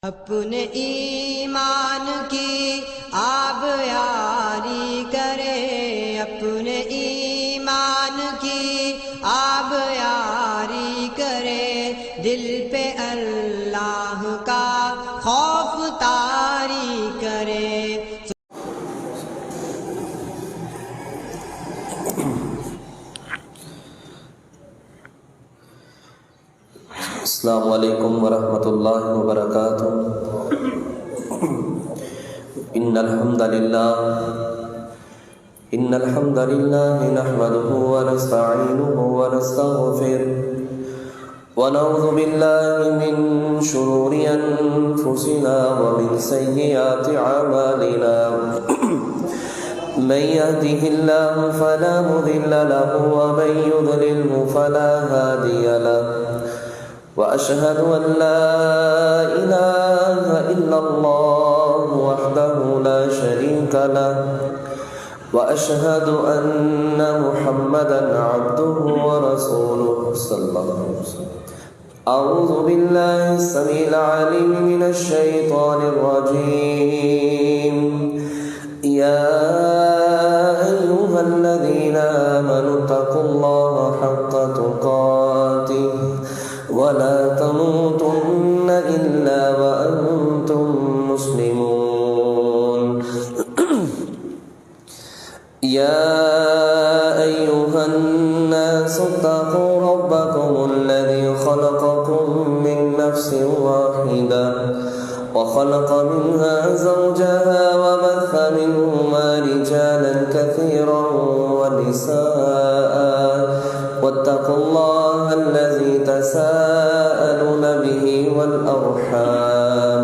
اپنے ایمان کی آب یاری کرے، اپنے ایمان کی آب یاری کرے، دل پہ اللہ کا خوف طاری کرے۔ السلام علیکم ورحمۃ اللہ وبرکاتہ۔ ان الحمد للہ نحمده ونستعینه ونستغفره ونعوذ باللہ من شرور انفسنا ومن سیئات اعمالنا، من يهده الله فلا مضل له ومن يضلله فلا هادي له، وأشهد أن لا إله إلا الله وحده لا شريك له، وأشهد أن محمدا عبده ورسوله صلى الله عليه وسلم۔ أعوذ بالله السميع العليم من الشيطان الرجيم، يا أيها الذين آمنوا اتقوا الله حق تقاته ولا تموتن إلا وأنتم مسلمون۔ يا أيها الناس اتقوا ربكم الذي خلقكم من نفس واحدة وخلق منها زوجها وبث منهما رجالا كثيرا ونساء، واتقوا الله الذي تساءلون به والأرحام،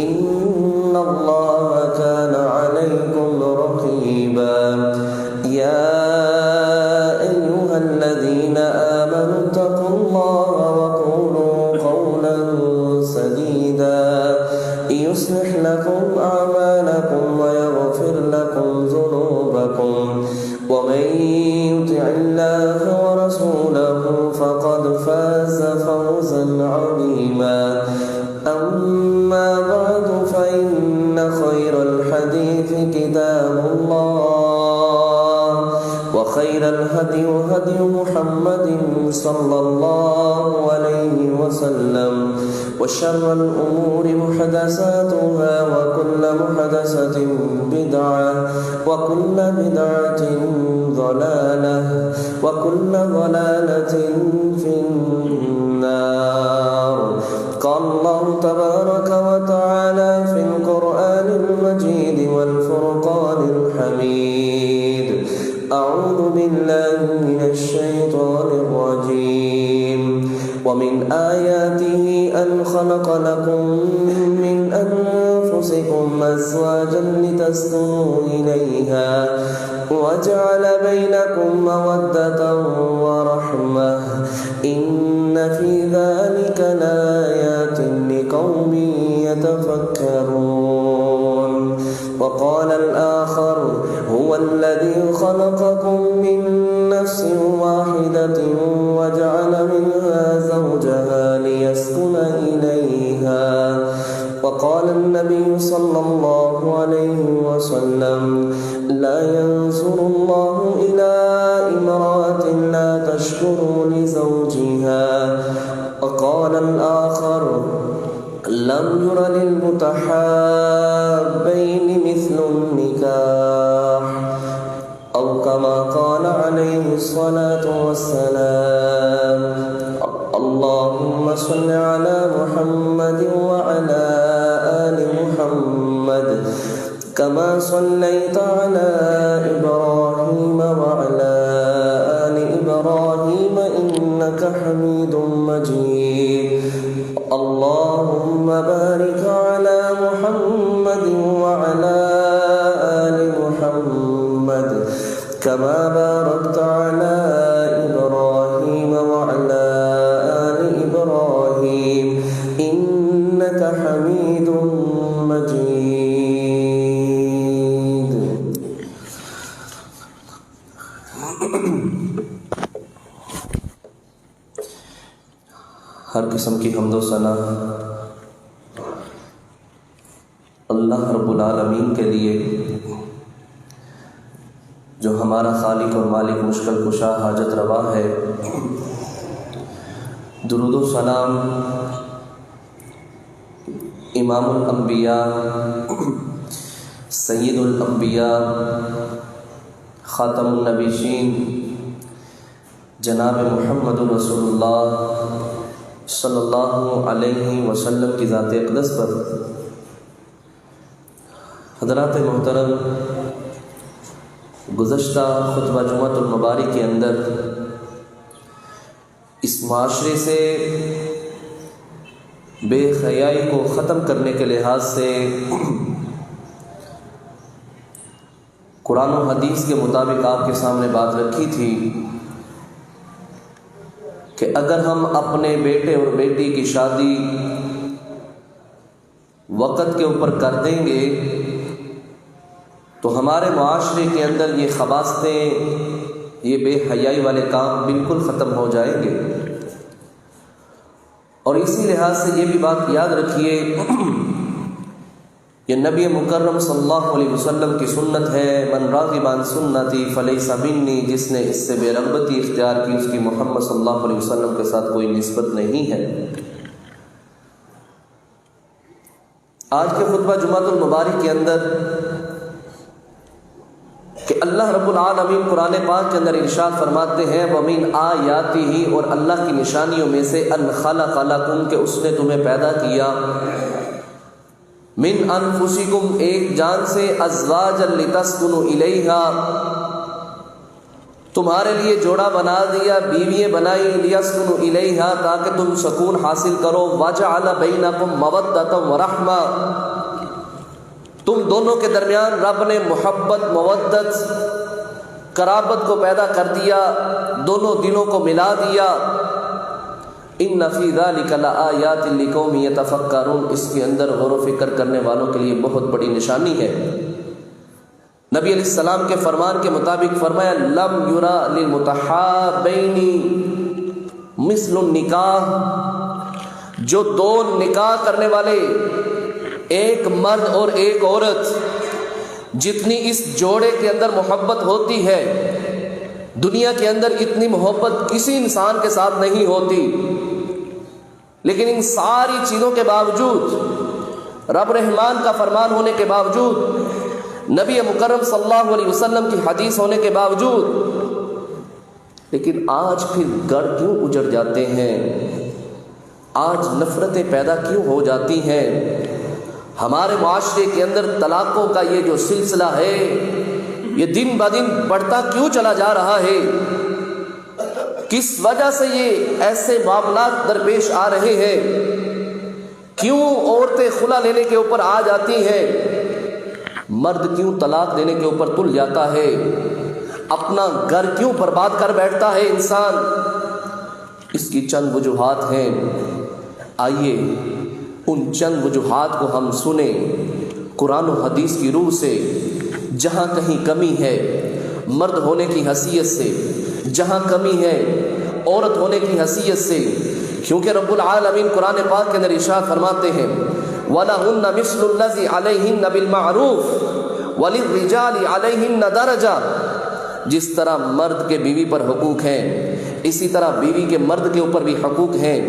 إن الله كان عليكم رقيبا۔ يا أيها الذين آمنوا اتقوا الله وقولوا قولا سديدا يصلح لكم أعمالكم ويغفر لكم ذنوبكم، ومن يطع الله ورسوله فقد فاز فوزا عظيما۔ أما بعد فإن خير الحديث كتاب الله، وخير الهدي هدي محمد صلى الله عليه وسلم، وشر الأمور محدثاتها، وكل محدثة بدعة، وكل بدعة ضلالة، وكل ضلالة في النار۔ قال الله تبارك وتعالى في القرآن المجيد والفرقان الحميد، أعوذ بالله من الشيطان الرجيم، ومن آياته أن خلق لكم من أنفسكم أزواجا لتسكنوا إليها وجعل بينكم مودة ورحمة، إن في ذلك لآيات لقوم يتفكرون۔ وقال الآخر هو الذي خلقكم من نفس واحدة وجعل منها زوجها ليسكن إليها، وقال النبي صلى الله عليه وسلم لا ينظر الله إلى امرأة لا تشكر لزوجها، وقال الآخر لم ير للمتحابين مثل النكاح، أو كما قال عليه الصلاة والسلام۔ اللهم صل على محمد وعلى آل محمد كما صليت على إبراهيم وعلى آل إبراهيم إنك حميد مجيد۔ اللهم بارك على محمد وعلى آل محمد كما باركت على إبراهيم وعلى آل إبراهيم إنك حميد مجيد۔ ہر قسم کی حمد و ثنا اللہ رب العالمین کے لیے جو ہمارا خالق اور مالک مشکل کشا حاجت روا ہے، درود و سلام امام الانبیاء سید الانبیاء خاتم النبیین جناب محمد رسول اللہ صلی اللہ علیہ وسلم کی ذات اقدس پر۔ حضرات محترم، گزشتہ خطبہ جمعۃ المبارک کے اندر اس معاشرے سے بے حیائی کو ختم کرنے کے لحاظ سے قرآن و حدیث کے مطابق آپ کے سامنے بات رکھی تھی کہ اگر ہم اپنے بیٹے اور بیٹی کی شادی وقت کے اوپر کر دیں گے تو ہمارے معاشرے کے اندر یہ خباثتیں، یہ بے حیائی والے کام بالکل ختم ہو جائیں گے۔ اور اسی لحاظ سے یہ بھی بات یاد رکھیے، یہ نبی مکرم صلی اللہ علیہ وسلم کی سنت ہے، من راغب عن سنتی فلیس منی، جس نے اس سے بے رغبتی اختیار کی اس کی محمد صلی اللہ علیہ وسلم کے ساتھ کوئی نسبت نہیں ہے۔ آج کے خطبہ جمعۃ المبارک کے اندر کہ اللہ رب العالمین قرآن پاک کے اندر ارشاد فرماتے ہیں وَمِنْ آیَاتِهِ، اور اللہ کی نشانیوں میں سے ان خلق لکم، کہ اس نے تمہیں پیدا کیا، من انفسکم، ایک جان سے، ازواجا لتسکنوا الیہا، تمہارے لیے جوڑا بنا دیا، بیوییں بنائی، لیسکنوا الیہا، تاکہ تم سکون حاصل کرو، وجعل بینکم مودۃ ورحمہ، تم دونوں کے درمیان رب نے محبت، مودت، قرابت کو پیدا کر دیا، دونوں دلوں کو ملا دیا۔ ان فی ذلک لآیات لقوم یتفکرون، اس کے اندر غور و فکر کرنے والوں کے لیے بہت بڑی نشانی ہے۔ نبی علیہ السلام کے فرمان کے مطابق فرمایا لم یرا للمتحابین مثل النکاح، جو دو نکاح کرنے والے، ایک مرد اور ایک عورت، جتنی اس جوڑے کے اندر محبت ہوتی ہے، دنیا کے اندر اتنی محبت کسی انسان کے ساتھ نہیں ہوتی، لیکن ان ساری چیزوں کے باوجود، رب رحمان کا فرمان ہونے کے باوجود، نبی مکرم صلی اللہ علیہ وسلم کی حدیث ہونے کے باوجود، لیکن آج پھر گھر کیوں اجڑ جاتے ہیں؟ آج نفرتیں پیدا کیوں ہو جاتی ہیں؟ ہمارے معاشرے کے اندر طلاقوں کا یہ جو سلسلہ ہے، یہ دن بدن بڑھتا کیوں چلا جا رہا ہے؟ کس وجہ سے یہ ایسے معاملات درپیش آ رہے ہیں؟ کیوں عورتیں خلا لینے کے اوپر آ جاتی ہیں؟ مرد کیوں طلاق دینے کے اوپر تل جاتا ہے؟ اپنا گھر کیوں برباد کر بیٹھتا ہے انسان؟ اس کی چند وجوہات ہیں، آئیے ان چند وجوہات کو ہم سنیں قرآن و حدیث کی روح سے۔ جہاں کہیں کمی ہے مرد ہونے کی حیثیت سے، جہاں کمی ہے عورت ہونے کی حیثیت سے، کیونکہ رب العالمین قرآن پاک کے اندر ارشاد فرماتے ہیں وَلَهُنَّ مِثْلُ الَّذِي عَلَيْهِنَّ بِالْمَعْرُوفِ وَلِلرِّجَالِ عَلَيْهِنَّ دَرَجَةٌ، جس طرح مرد کے بیوی پر حقوق ہیں، اسی طرح بیوی کے مرد کے اوپر بھی حقوق ہیں۔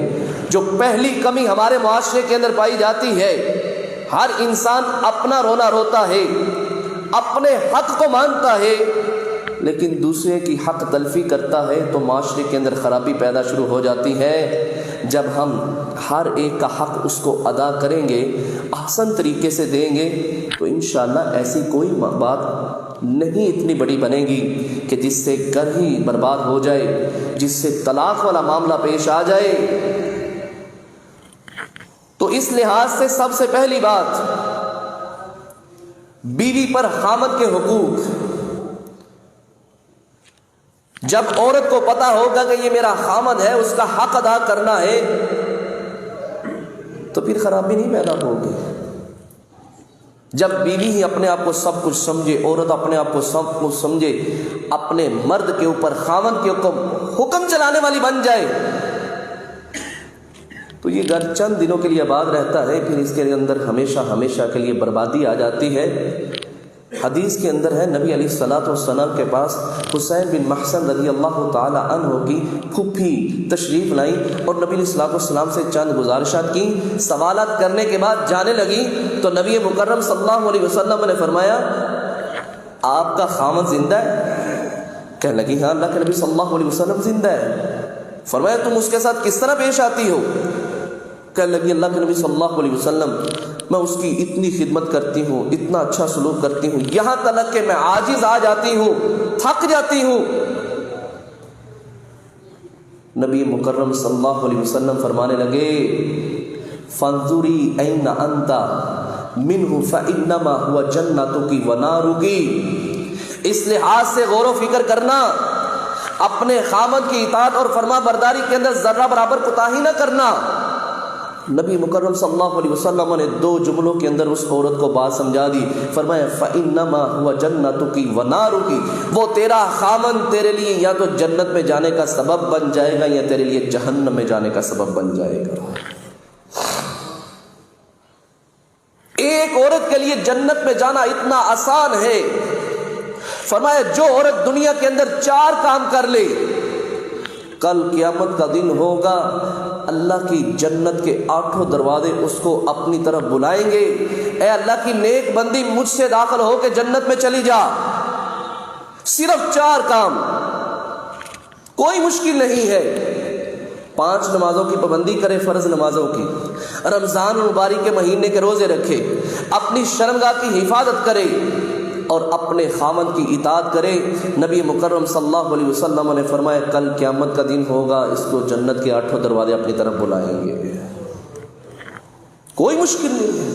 جو پہلی کمی ہمارے معاشرے کے اندر پائی جاتی ہے، ہر انسان اپنا رونا روتا ہے، اپنے حق کو مانتا ہے، لیکن دوسرے کی حق تلفی کرتا ہے تو معاشرے کے اندر خرابی پیدا شروع ہو جاتی ہے۔ جب ہم ہر ایک کا حق اس کو ادا کریں گے، احسن طریقے سے دیں گے، تو انشاءاللہ ایسی کوئی بات نہیں اتنی بڑی بنے گی کہ جس سے گھر ہی برباد ہو جائے، جس سے طلاق والا معاملہ پیش آ جائے۔ تو اس لحاظ سے سب سے پہلی بات، بیوی پر خامد کے حقوق۔ جب عورت کو پتا ہوگا کہ یہ میرا خامد ہے، اس کا حق ادا کرنا ہے، تو پھر خرابی نہیں پیدا ہوگی۔ جب بیوی ہی اپنے آپ کو سب کچھ سمجھے، عورت اپنے آپ کو سب کچھ سمجھے، اپنے مرد کے اوپر، خامد کے اوپر حکم چلانے والی بن جائے، تو یہ گھر چند دنوں کے لیے آباد رہتا ہے، پھر اس کے اندر ہمیشہ ہمیشہ کے لیے بربادی آ جاتی ہے۔ حدیث کے اندر ہے نبی علیہ الصلوۃ والسلام کے پاس حسین بن محسن رضی اللہ تعالی عنہ کی پھوپھی تشریف لائیں اور نبی علیہ الصلوۃ والسلام سے چند گزارشات کی، سوالات کرنے کے بعد جانے لگی تو نبی مکرم صلی اللہ علیہ وسلم نے فرمایا آپ کا خامد زندہ ہے؟ کہنے لگی ہاں اللہ کے نبی صلی اللہ علیہ وسلم زندہ ہے۔ فرمایا تم اس کے ساتھ کس طرح پیش آتی ہو؟ کہنے لگی اللہ کے نبی صلی اللہ علیہ وسلم میں اس کی اتنی خدمت کرتی ہوں، اتنا اچھا سلوک کرتی ہوں، یہاں تک کہ میں عاجز آ جاتی ہوں، تھک جاتی ہوں۔ نبی مکرم صلی اللہ علیہ وسلم فرمانے لگے فانظری این انت منہ فانما هو جنتک ونارک، اس لحاظ سے غور و فکر کرنا، اپنے خامد کی اطاعت اور فرما برداری کے اندر ذرہ برابر کوتاہی نہ کرنا۔ نبی مکرم صلی اللہ علیہ وسلم نے 2 جملوں کے اندر اس عورت کو بات سمجھا دی، فرمایا فَإِنَّمَا هُوَ جَنَّتُكِ وَنَارُكِ، وہ تیرا خامن تیرے لیے یا تو جنت میں جانے کا سبب بن جائے گا یا تیرے لیے جہنم میں جانے کا سبب بن جائے گا۔ ایک عورت کے لیے جنت میں جانا اتنا آسان ہے، فرمایا جو عورت دنیا کے اندر 4 کام کر لے، کل قیامت کا دن ہوگا اللہ کی جنت کے 8 دروازے اس کو اپنی طرف بلائیں گے، اے اللہ کی نیک بندی مجھ سے داخل ہو کے جنت میں چلی جا۔ صرف 4 کام، کوئی مشکل نہیں ہے۔ 5 نمازوں کی پابندی کرے، فرض نمازوں کی، رمضان المبارک کے مہینے کے روزے رکھے، اپنی شرمگاہ کی حفاظت کرے اور اپنے خامد کی اطاعت کرے۔ نبی مکرم صلی اللہ علیہ وسلم نے فرمایا کل قیامت کا دن ہوگا اس کو جنت کے 8 دروازے اپنی طرف بلائیں گے، کوئی مشکل نہیں ہے۔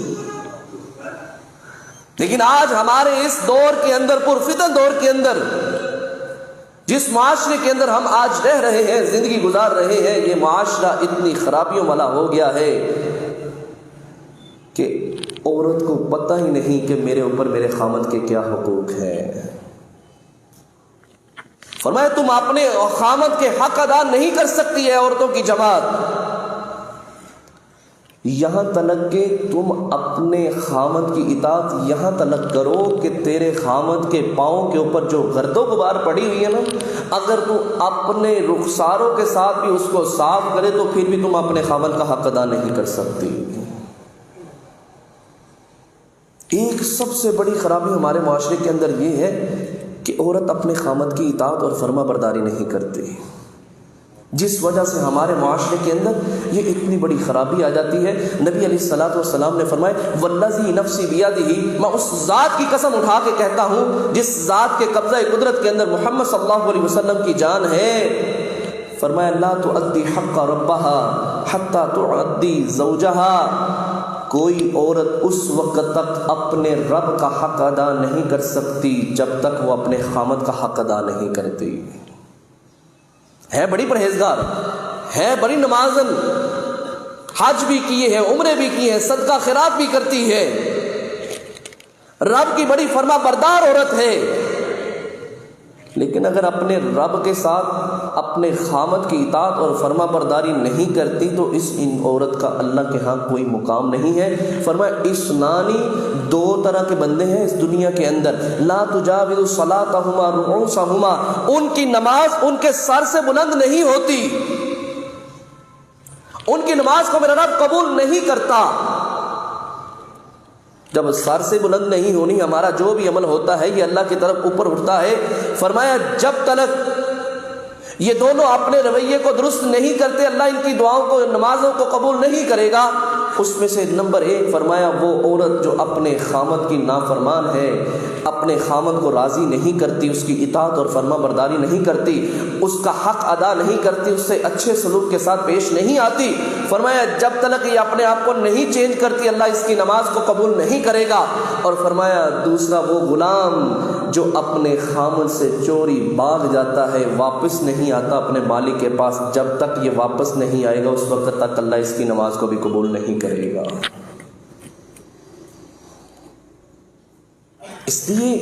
لیکن آج ہمارے اس دور کے اندر، پرفتن دور کے اندر، جس معاشرے کے اندر ہم آج رہ رہے ہیں، زندگی گزار رہے ہیں، یہ معاشرہ اتنی خرابیوں والا ہو گیا ہے کہ عورت کو پتہ ہی نہیں کہ میرے اوپر میرے خامد کے کیا حقوق ہیں۔ فرمایا تم اپنے خامد کے حق ادا نہیں کر سکتی ہے عورتوں کی جماعت، یہاں تلک کہ تم اپنے خامد کی اطاعت یہاں تلک کرو کہ تیرے خامد کے پاؤں کے اوپر جو گرد و غبار پڑی ہوئی ہے نا، اگر تم اپنے رخساروں کے ساتھ بھی اس کو صاف کرے تو پھر بھی تم اپنے خامد کا حق ادا نہیں کر سکتی۔ ایک سب سے بڑی خرابی ہمارے معاشرے کے اندر یہ ہے کہ عورت اپنے خامد کی اطاعت اور فرما برداری نہیں کرتی، جس وجہ سے ہمارے معاشرے کے اندر یہ اتنی بڑی خرابی آ جاتی ہے۔ نبی علیہ الصلوۃ والسلام نے فرمایا والذی نفسی بیدہ، میں اس ذات کی قسم اٹھا کے کہتا ہوں جس ذات کے قبضہ قدرت کے اندر محمد صلی اللہ علیہ وسلم کی جان ہے، فرمایا لا تؤدی حق ربہا حتی تؤدی زوجہا، کوئی عورت اس وقت تک اپنے رب کا حق ادا نہیں کر سکتی جب تک وہ اپنے خامد کا حق ادا نہیں کرتی۔ ہے بڑی پرہیزگار، ہے بڑی نمازن، حج بھی کیے ہیں، عمرے بھی کیے ہیں، صدقہ خیرات بھی کرتی ہے، رب کی بڑی فرما بردار عورت ہے، لیکن اگر اپنے رب کے ساتھ اپنے خامد کی اطاعت اور فرما برداری نہیں کرتی تو اس عورت کا اللہ کے ہاں کوئی مقام نہیں ہے۔ فرمایا اسنانی، 2 طرح کے بندے ہیں اس دنیا کے اندر، لا تجاوز صلاتہما رؤوسہما، ان کی نماز ان کے سر سے بلند نہیں ہوتی، ان کی نماز کو میرا رب قبول نہیں کرتا۔ جب سر سے بلند نہیں ہونی، ہمارا جو بھی عمل ہوتا ہے یہ اللہ کی طرف اوپر اٹھتا ہے۔ فرمایا جب تک یہ دونوں اپنے رویے کو درست نہیں کرتے اللہ ان کی دعاؤں کو، نمازوں کو قبول نہیں کرے گا۔ اس میں سے نمبر 1 فرمایا وہ عورت جو اپنے خامد کی نافرمان ہے، اپنے خامد کو راضی نہیں کرتی، اس کی اطاعت اور فرما برداری نہیں کرتی، اس کا حق ادا نہیں کرتی، اس سے اچھے سلوک کے ساتھ پیش نہیں آتی، فرمایا جب تک یہ اپنے آپ کو نہیں چینج کرتی اللہ اس کی نماز کو قبول نہیں کرے گا۔ اور فرمایا دوسرا وہ غلام جو اپنے خامد سے چوری بھاگ جاتا ہے، واپس نہیں آتا اپنے مالک کے پاس، جب تک یہ واپس نہیں آئے گا اس وقت تک اللہ اس کی نماز کو بھی قبول نہیں کرے گا۔ اس لیے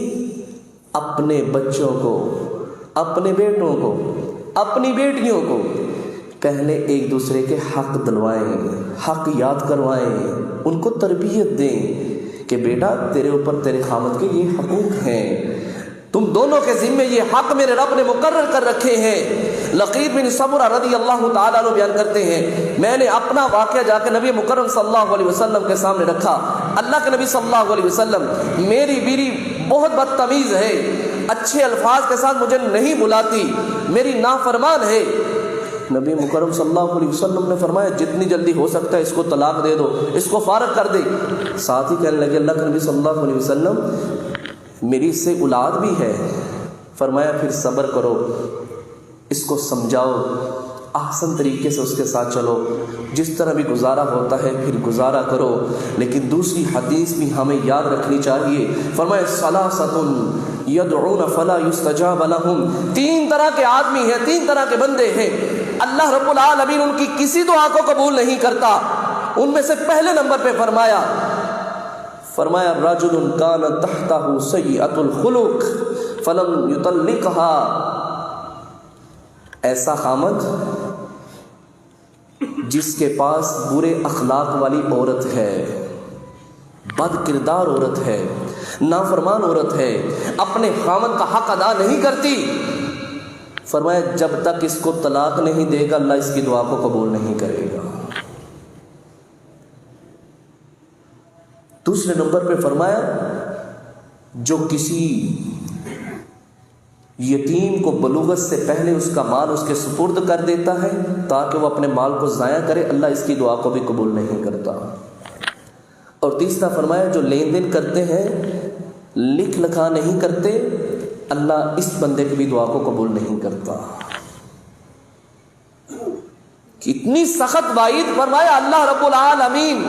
اپنے بچوں کو، اپنے بیٹوں کو، اپنی بیٹیوں کو پہلے ایک دوسرے کے حق دلوائیں، حق یاد کروائیں، ان کو تربیت دیں کہ بیٹا تیرے اوپر تیرے خامد کے یہ حقوق ہیں، تم دونوں کے ذمے یہ حق میرے رب نے مقرر کر رکھے ہیں۔ لقید بن صبرہ رضی اللہ تعالیٰ عنہ بیان کرتے ہیں، میں نے اپنا واقعہ جا کے نبی مکرم صلی اللہ علیہ وسلم کے سامنے رکھا۔ اللہ کے نبی صلی اللہ علیہ وسلم، میری بیوی بہت بدتمیز ہے، اچھے الفاظ کے ساتھ مجھے نہیں بلاتی، میری نافرمان ہے۔ نبی مکرم صلی اللہ علیہ وسلم نے فرمایا جتنی جلدی ہو سکتا ہے اس کو طلاق دے دو، اس کو فارغ کر دے۔ ساتھ ہی کہنے لگے اللہ کے نبی صلی اللہ علیہ وسلم میری اس سے اولاد بھی ہے۔ فرمایا پھر صبر کرو، اس کو سمجھاؤ، احسن طریقے سے اس کے ساتھ چلو، جس طرح بھی گزارا ہوتا ہے پھر گزارا کرو۔ لیکن دوسری حدیث بھی ہمیں یاد رکھنی چاہیے، فرمایا ثلاثۃ یدعون فلا یستجاب لهم، تین طرح کے آدمی ہیں، تین طرح کے بندے ہیں، اللہ رب العالمین ان کی کسی دعا کو قبول نہیں کرتا۔ ان میں سے پہلے نمبر پہ فرمایا رجل کان تحتہ سیئۃ الخلق فلم یطلقها، ایسا خامد جس کے پاس برے اخلاق والی عورت ہے، بد کردار عورت ہے، نافرمان عورت ہے، اپنے خامد کا حق ادا نہیں کرتی، فرمایا جب تک اس کو طلاق نہیں دے گا اللہ اس کی دعا کو قبول نہیں کرے گا۔ دوسرے نمبر پہ فرمایا جو کسی یتیم کو بلوغت سے پہلے اس کا مال اس کے سپرد کر دیتا ہے تاکہ وہ اپنے مال کو ضائع کرے، اللہ اس کی دعا کو بھی قبول نہیں کرتا۔ اور تیسرا فرمایا جو لین دین کرتے ہیں، لکھ لکھا نہیں کرتے، اللہ اس بندے کی بھی دعا کو قبول نہیں کرتا۔ کتنی سخت وعید، فرمایا اللہ رب العالمین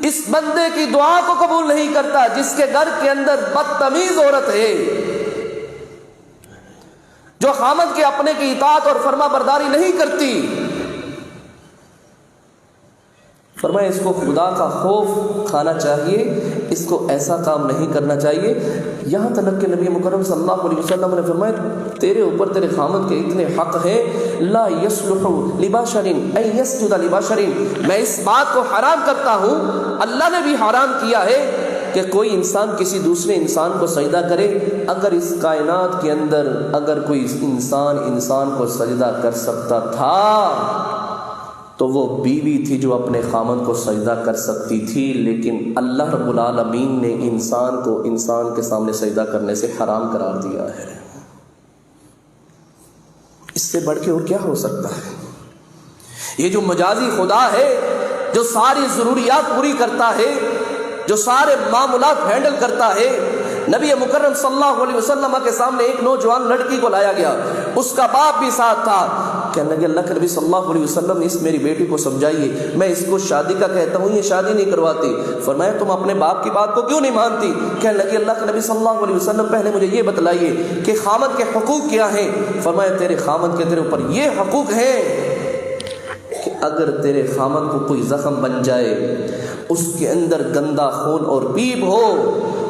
اس بندے کی دعا کو قبول نہیں کرتا جس کے گھر کے اندر بدتمیز عورت ہے، جو خامد کے اپنے کی اطاعت اور فرما برداری نہیں کرتی۔ فرمایا اس کو خدا کا خوف کھانا چاہیے، اس کو ایسا کام نہیں کرنا چاہیے۔ یہاں تک کہ نبی مکرم صلی اللہ علیہ وسلم نے فرمایا تیرے اوپر تیرے خامد کے اتنے حق ہیں، لا یصلح لبشر ان یسجد لبشر، میں اس بات کو حرام کرتا ہوں، اللہ نے بھی حرام کیا ہے کہ کوئی انسان کسی دوسرے انسان کو سجدہ کرے۔ اگر اس کائنات کے اندر اگر کوئی انسان کو سجدہ کر سکتا تھا تو وہ بیوی تھی جو اپنے خامد کو سجدہ کر سکتی تھی، لیکن اللہ رب العالمین نے انسان کو انسان کے سامنے سجدہ کرنے سے حرام قرار دیا ہے۔ اس سے بڑھ کے اور کیا ہو سکتا ہے؟ یہ جو مجازی خدا ہے، جو ساری ضروریات پوری کرتا ہے، جو سارے معاملات ہینڈل کرتا ہے۔ نبی مکرم صلی اللہ علیہ وسلم کے سامنے ایک نوجوان لڑکی کو لایا گیا، اس کا باپ بھی ساتھ تھا۔ کہنے لگے اللہ کے نبی صلی اللہ علیہ وسلم اس میری بیٹی کو سمجھائیے، میں اس کو شادی کا کہتا ہوں، یہ شادی نہیں کرواتی۔ فرمایا تم اپنے باپ کی بات کو کیوں نہیں مانتی؟ کہنے لگے اللہ کے نبی صلی اللہ علیہ وسلم پہلے مجھے یہ بتلائیے کہ خامد کے حقوق کیا ہیں۔ فرمایا تیرے خامد کے تیرے اوپر یہ حقوق ہیں کہ اگر تیرے خامد کو کوئی زخم بن جائے، اس کے اندر گندا خون اور پیپ ہو،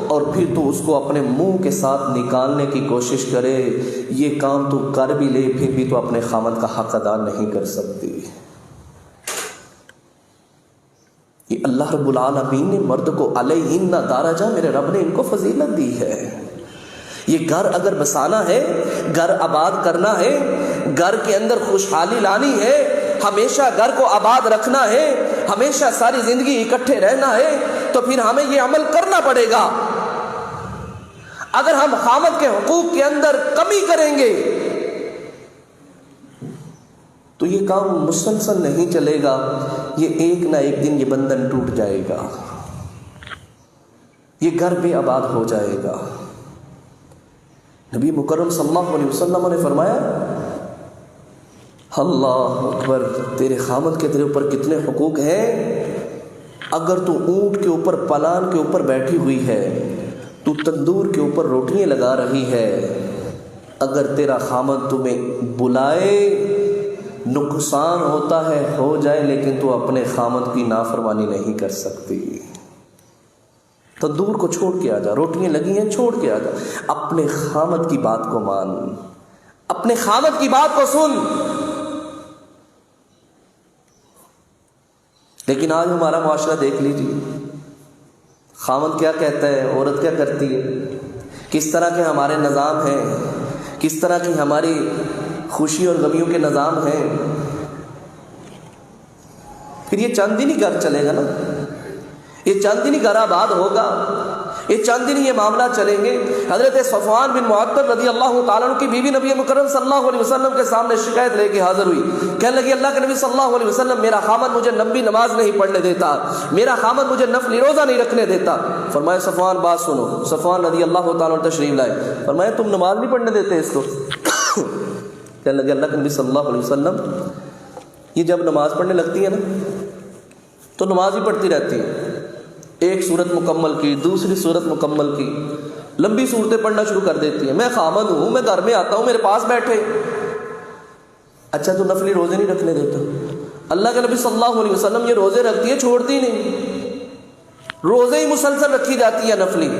اور پھر تو اس کو اپنے منہ کے ساتھ نکالنے کی کوشش کرے، یہ کام تو کر بھی لے پھر بھی تو اپنے خامد کا حق ادا نہیں کر سکتی۔ یہ اللہ رب العالمین نے مرد کو علیہن درجہ، میرے رب نے ان کو فضیلت دی ہے۔ یہ گھر اگر بسانا ہے، گھر آباد کرنا ہے، گھر کے اندر خوشحالی لانی ہے، ہمیشہ گھر کو آباد رکھنا ہے، ہمیشہ ساری زندگی اکٹھے رہنا ہے، تو پھر ہمیں یہ عمل کرنا پڑے گا۔ اگر ہم خامد کے حقوق کے اندر کمی کریں گے تو یہ کام مسلسل نہیں چلے گا، یہ ایک نہ ایک دن یہ بندھن ٹوٹ جائے گا، یہ گھر بے آباد ہو جائے گا۔ نبی مکرم صلی اللہ علیہ وسلم نے فرمایا اللہ اکبر، تیرے خامد کے تیرے اوپر کتنے حقوق ہیں۔ اگر تو اونٹ کے اوپر پلان کے اوپر بیٹھی ہوئی ہے، تو تندور کے اوپر روٹیاں لگا رہی ہے، اگر تیرا خامد تمہیں بلائے، نقصان ہوتا ہے ہو جائے، لیکن تو اپنے خامد کی نافرمانی نہیں کر سکتی۔ تندور کو چھوڑ کے آ جا، روٹیاں لگی ہیں چھوڑ کے آ جا، اپنے خامد کی بات کو مان، اپنے خامد کی بات کو سن۔ لیکن آج ہمارا معاشرہ دیکھ لیجیے، خاوند کیا کہتا ہے، عورت کیا کرتی ہے، کس طرح کے ہمارے نظام ہیں، کس طرح کی ہماری خوشی اور غمیوں کے نظام ہیں. پھر یہ چند دن ہی گھر چلے گا نا، یہ چند دن ہی گھر آباد ہوگا، یہ چند دن یہ معاملہ چلیں گے. حضرت صفوان بن معطل رضی اللہ تعالیٰ عنہ کی بیوی نبی مکرم صلی اللہ علیہ وسلم کے سامنے شکایت لے کے حاضر ہوئی. کہنے لگی اللہ کے نبی صلی اللہ علیہ وسلم، میرا خامد مجھے نفلی نماز نہیں پڑھنے دیتا، میرا خامد مجھے نفلی روزہ نہیں رکھنے دیتا. فرمایا صفوان بات سنو. صفوان رضی اللہ تعالیٰ عنہ تشریف لائے. فرمایا تم نماز نہیں پڑھنے دیتے اس کو؟ کہنے لگے اللہ کے نبی صلی اللہ علیہ وسلم یہ جب نماز پڑھنے لگتی ہے نا تو نماز ہی پڑھتی رہتی ہے، ایک صورت مکمل کی، دوسری صورت مکمل کی، لمبی صورتیں پڑھنا شروع کر دیتی ہیں. میں خامد ہوں، میں گھر میں آتا ہوں، میرے پاس بیٹھے. اچھا تو نفلی روزے نہیں رکھنے دیتا؟ اللہ کے نبی صلی اللہ علیہ وسلم یہ روزے رکھتی ہے، چھوڑتی نہیں، روزے ہی مسلسل رکھی جاتی ہے نفلی.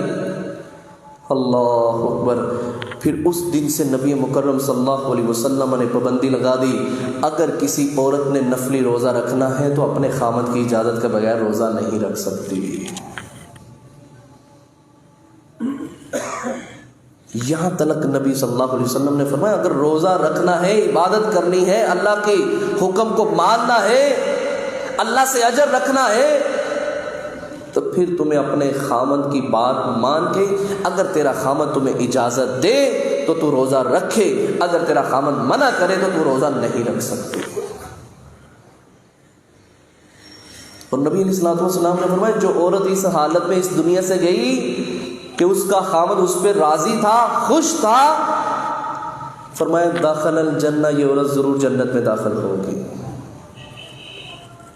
اللہ اکبر. پھر اس دن سے نبی مکرم صلی اللہ علیہ وسلم نے پابندی لگا دی، اگر کسی عورت نے نفلی روزہ رکھنا ہے تو اپنے خامد کی اجازت کے بغیر روزہ نہیں رکھ سکتی. یہاں تلک نبی صلی اللہ علیہ وسلم نے فرمایا اگر روزہ رکھنا ہے، عبادت کرنی ہے، اللہ کے حکم کو ماننا ہے، اللہ سے اجر رکھنا ہے، تو پھر تمہیں اپنے خامد کی بات مان کے، اگر تیرا خامد تمہیں اجازت دے تو تو روزہ رکھے، اگر تیرا خامد منع کرے تو تو روزہ نہیں رکھ سکتے. اور نبی علیہ الصلوۃ والسلام نے فرمایا جو عورت اس حالت میں اس دنیا سے گئی کہ اس کا خامد اس پہ راضی تھا، خوش تھا، فرمایا داخل الجنہ، یہ عورت ضرور جنت میں داخل ہوگی.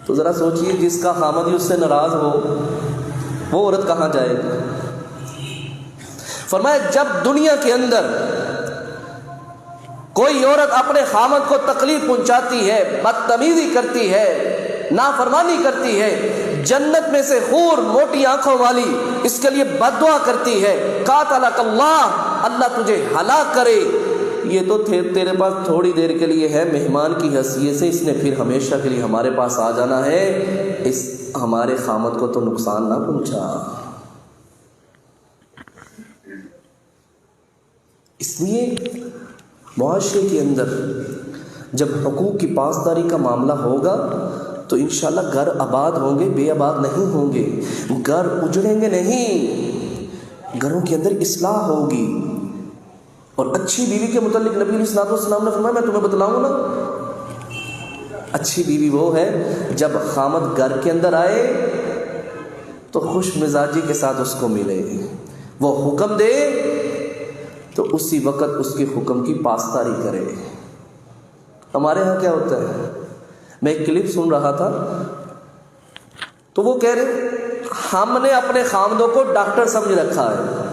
تو ذرا سوچئے جس کا خامد ہی اس سے ناراض ہو وہ عورت کہاں جائے گی؟ فرمایا جب دنیا کے اندر کوئی عورت اپنے خامد کو تکلیف پہنچاتی ہے، بدتمیزی کرتی ہے، نافرمانی کرتی ہے، جنت میں سے حور موٹی آنکھوں والی اس کے لیے بد دعا کرتی ہے، قاتلک اللہ، اللہ تجھے ہلاک کرے، یہ تو تیرے پاس تھوڑی دیر کے لیے ہے، مہمان کی حیثیت سے اس نے پھر ہمیشہ کے لیے ہمارے پاس آ جانا ہے، اس ہمارے خامد کو تو نقصان نہ پہنچا. اس لیے معاشرے کے اندر جب حقوق کی پاسداری کا معاملہ ہوگا تو انشاءاللہ گھر آباد ہوں گے، بے آباد نہیں ہوں گے، گھر اجڑیں گے نہیں، گھروں کے اندر اصلاح ہوگی. اور اچھی بیوی کے متعلق نبی علیہ الصلوۃ والسلام نے فرمایا میں تمہیں بتلاؤں نا، اچھی بیوی وہ ہے جب خامد گھر کے اندر آئے تو خوش مزاجی کے ساتھ اس کو ملے، وہ حکم دے تو اسی وقت اس کے حکم کی پاسداری کرے. ہمارے ہاں کیا ہوتا ہے، میں ایک کلپ سن رہا تھا تو وہ کہہ رہے ہم نے اپنے خامدوں کو ڈاکٹر سمجھ رکھا ہے.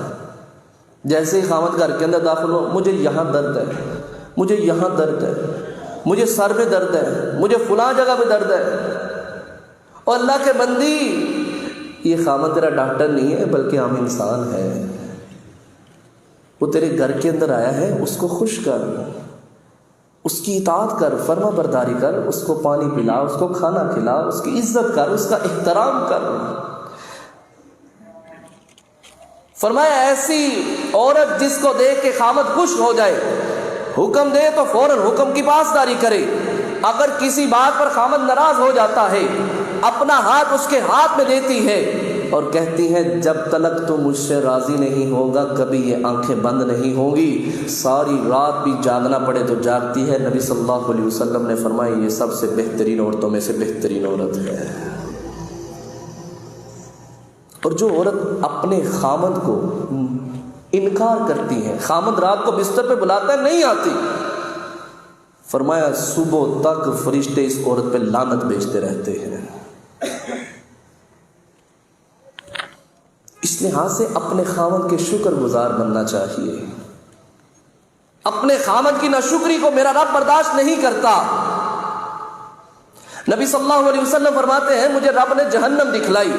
جیسے ہی خامد گھر کے اندر داخل ہو، مجھے یہاں درد ہے، مجھے یہاں درد ہے، مجھے سر میں درد ہے، مجھے فلاں جگہ پہ درد ہے. اور اللہ کے بندی یہ خامد تیرا ڈاکٹر نہیں ہے بلکہ عام انسان ہے، وہ تیرے گھر کے اندر آیا ہے، اس کو خوش کر، اس کی اطاعت کر، فرما برداری کر، اس کو پانی پلا، اس کو کھانا کھلا، اس کی عزت کر، اس کا احترام کر. فرمایا ایسی عورت جس کو دیکھ کے خامد خوش ہو جائے، حکم دے تو فوراً حکم کی پاسداری کرے، اگر کسی بات پر خامد ناراض ہو جاتا ہے اپنا ہاتھ اس کے ہاتھ میں دیتی ہے اور کہتی ہے جب تلک تو مجھ سے راضی نہیں ہوگا کبھی یہ آنکھیں بند نہیں ہوں گی، ساری رات بھی جاگنا پڑے تو جاگتی ہے. نبی صلی اللہ علیہ وسلم نے فرمایا یہ سب سے بہترین عورتوں میں سے بہترین عورت ہے. اور جو عورت اپنے خامد کو انکار کرتی ہے، خامد رات کو بستر پہ بلاتا ہے نہیں آتی، فرمایا صبح تک فرشتے اس عورت پہ لعنت بھیجتے رہتے ہیں. اس لحاظ سے اپنے خامد کے شکر گزار بننا چاہیے. اپنے خامد کی ناشکری کو میرا رب برداشت نہیں کرتا. نبی صلی اللہ علیہ وسلم فرماتے ہیں مجھے رب نے جہنم دکھلائی،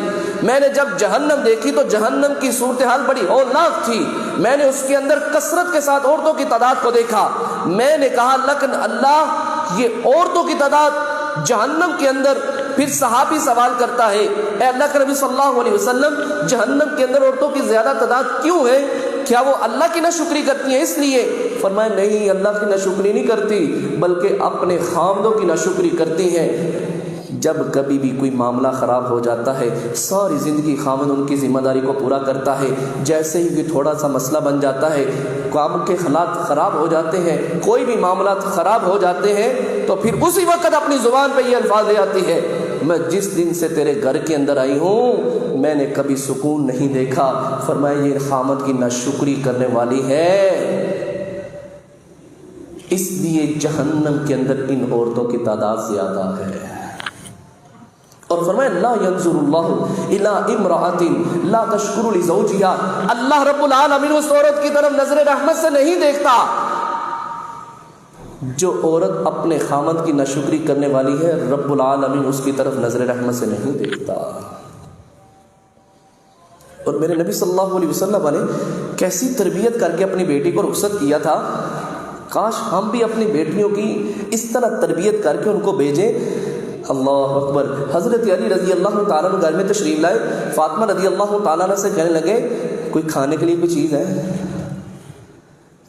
میں نے جب جہنم دیکھی تو جہنم کی صورتحال بڑی ہولناک تھی، میں نے اس کے اندر کثرت کے ساتھ عورتوں کی تعداد کو دیکھا، میں نے کہا لیکن اللہ یہ عورتوں کی تعداد جہنم کے اندر پھر صحابی سوال کرتا ہے اے اللہ کے نبی صلی اللہ علیہ وسلم جہنم کے اندر عورتوں کی زیادہ تعداد کیوں ہے؟ کیا وہ اللہ کی ناشکری کرتی ہیں اس لیے؟ فرمایا نہیں، اللہ کی ناشکری نہیں کرتی بلکہ اپنے خامدوں کی ناشکری کرتی ہیں۔ جب کبھی بھی کوئی معاملہ خراب ہو جاتا ہے ساری زندگی خامد ان کی ذمہ داری کو پورا کرتا ہے، جیسے ہی تھوڑا سا مسئلہ بن جاتا ہے، کام کے حالات خراب ہو جاتے ہیں، کوئی بھی معاملات خراب ہو جاتے ہیں تو پھر اسی وقت اپنی زبان پہ یہ الفاظ لے آتی ہے میں جس دن سے تیرے گھر کے اندر آئی ہوں میں نے کبھی سکون نہیں دیکھا۔ فرمایا یہ خامد کی ناشکری کرنے والی ہے، اس لیے جہنم کے اندر ان عورتوں کی تعداد زیادہ ہے۔ اور فرمایا لا ينظر اللہ الى امرأة لا تشکر لزوجها، اللہ رب العالمین اس عورت کی طرف نظر رحمت سے نہیں دیکھتا جو عورت اپنے خامد کی ناشکری کرنے والی ہے، رب العالمین اس کی طرف نظر رحمت سے نہیں دیکھتا۔ اور میرے نبی صلی اللہ علیہ وسلم نے کیسی تربیت کر کے اپنی بیٹی کو رخصت کیا تھا، کاش ہم بھی اپنی بیٹیوں کی اس طرح تربیت کر کے ان کو بھیجیں۔ اللہ اکبر۔ حضرت علی رضی اللہ تعالیٰ عنہ گھر میں تشریف لائے، فاطمہ رضی اللہ تعالیٰ عنہ سے کہنے لگے کوئی کھانے کے لیے کوئی چیز ہے؟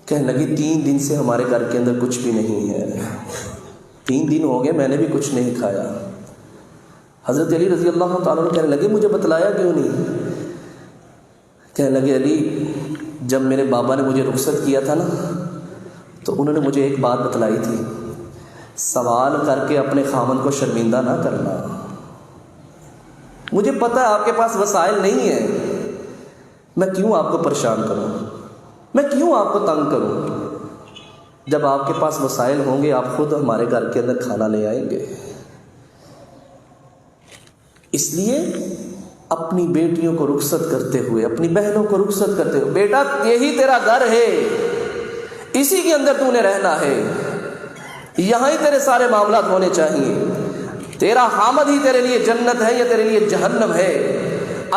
کہنے لگی 3 دن سے ہمارے گھر کے اندر کچھ بھی نہیں ہے، 3 دن ہو گئے میں نے بھی کچھ نہیں کھایا۔ حضرت علی رضی اللہ تعالیٰ عنہ کہنے لگے مجھے بتلایا کیوں نہیں؟ کہنے لگے علی جب میرے بابا نے مجھے رخصت کیا تھا نا تو انہوں نے مجھے ایک بات بتلائی تھی، سوال کر کے اپنے خامن کو شرمندہ نہ کرنا۔ مجھے پتہ ہے آپ کے پاس وسائل نہیں ہیں، میں کیوں آپ کو پریشان کروں، میں کیوں آپ کو تنگ کروں؟ جب آپ کے پاس وسائل ہوں گے آپ خود ہمارے گھر کے اندر کھانا لے آئیں گے۔ اس لیے اپنی بیٹیوں کو رخصت کرتے ہوئے، اپنی بہنوں کو رخصت کرتے ہوئے، بیٹا یہی تیرا گھر ہے، اسی کے اندر تو نے رہنا ہے، یہاں ہی تیرے سارے معاملات ہونے چاہیے، تیرا خامد ہی تیرے لیے جنت ہے یا تیرے لیے جہنم ہے۔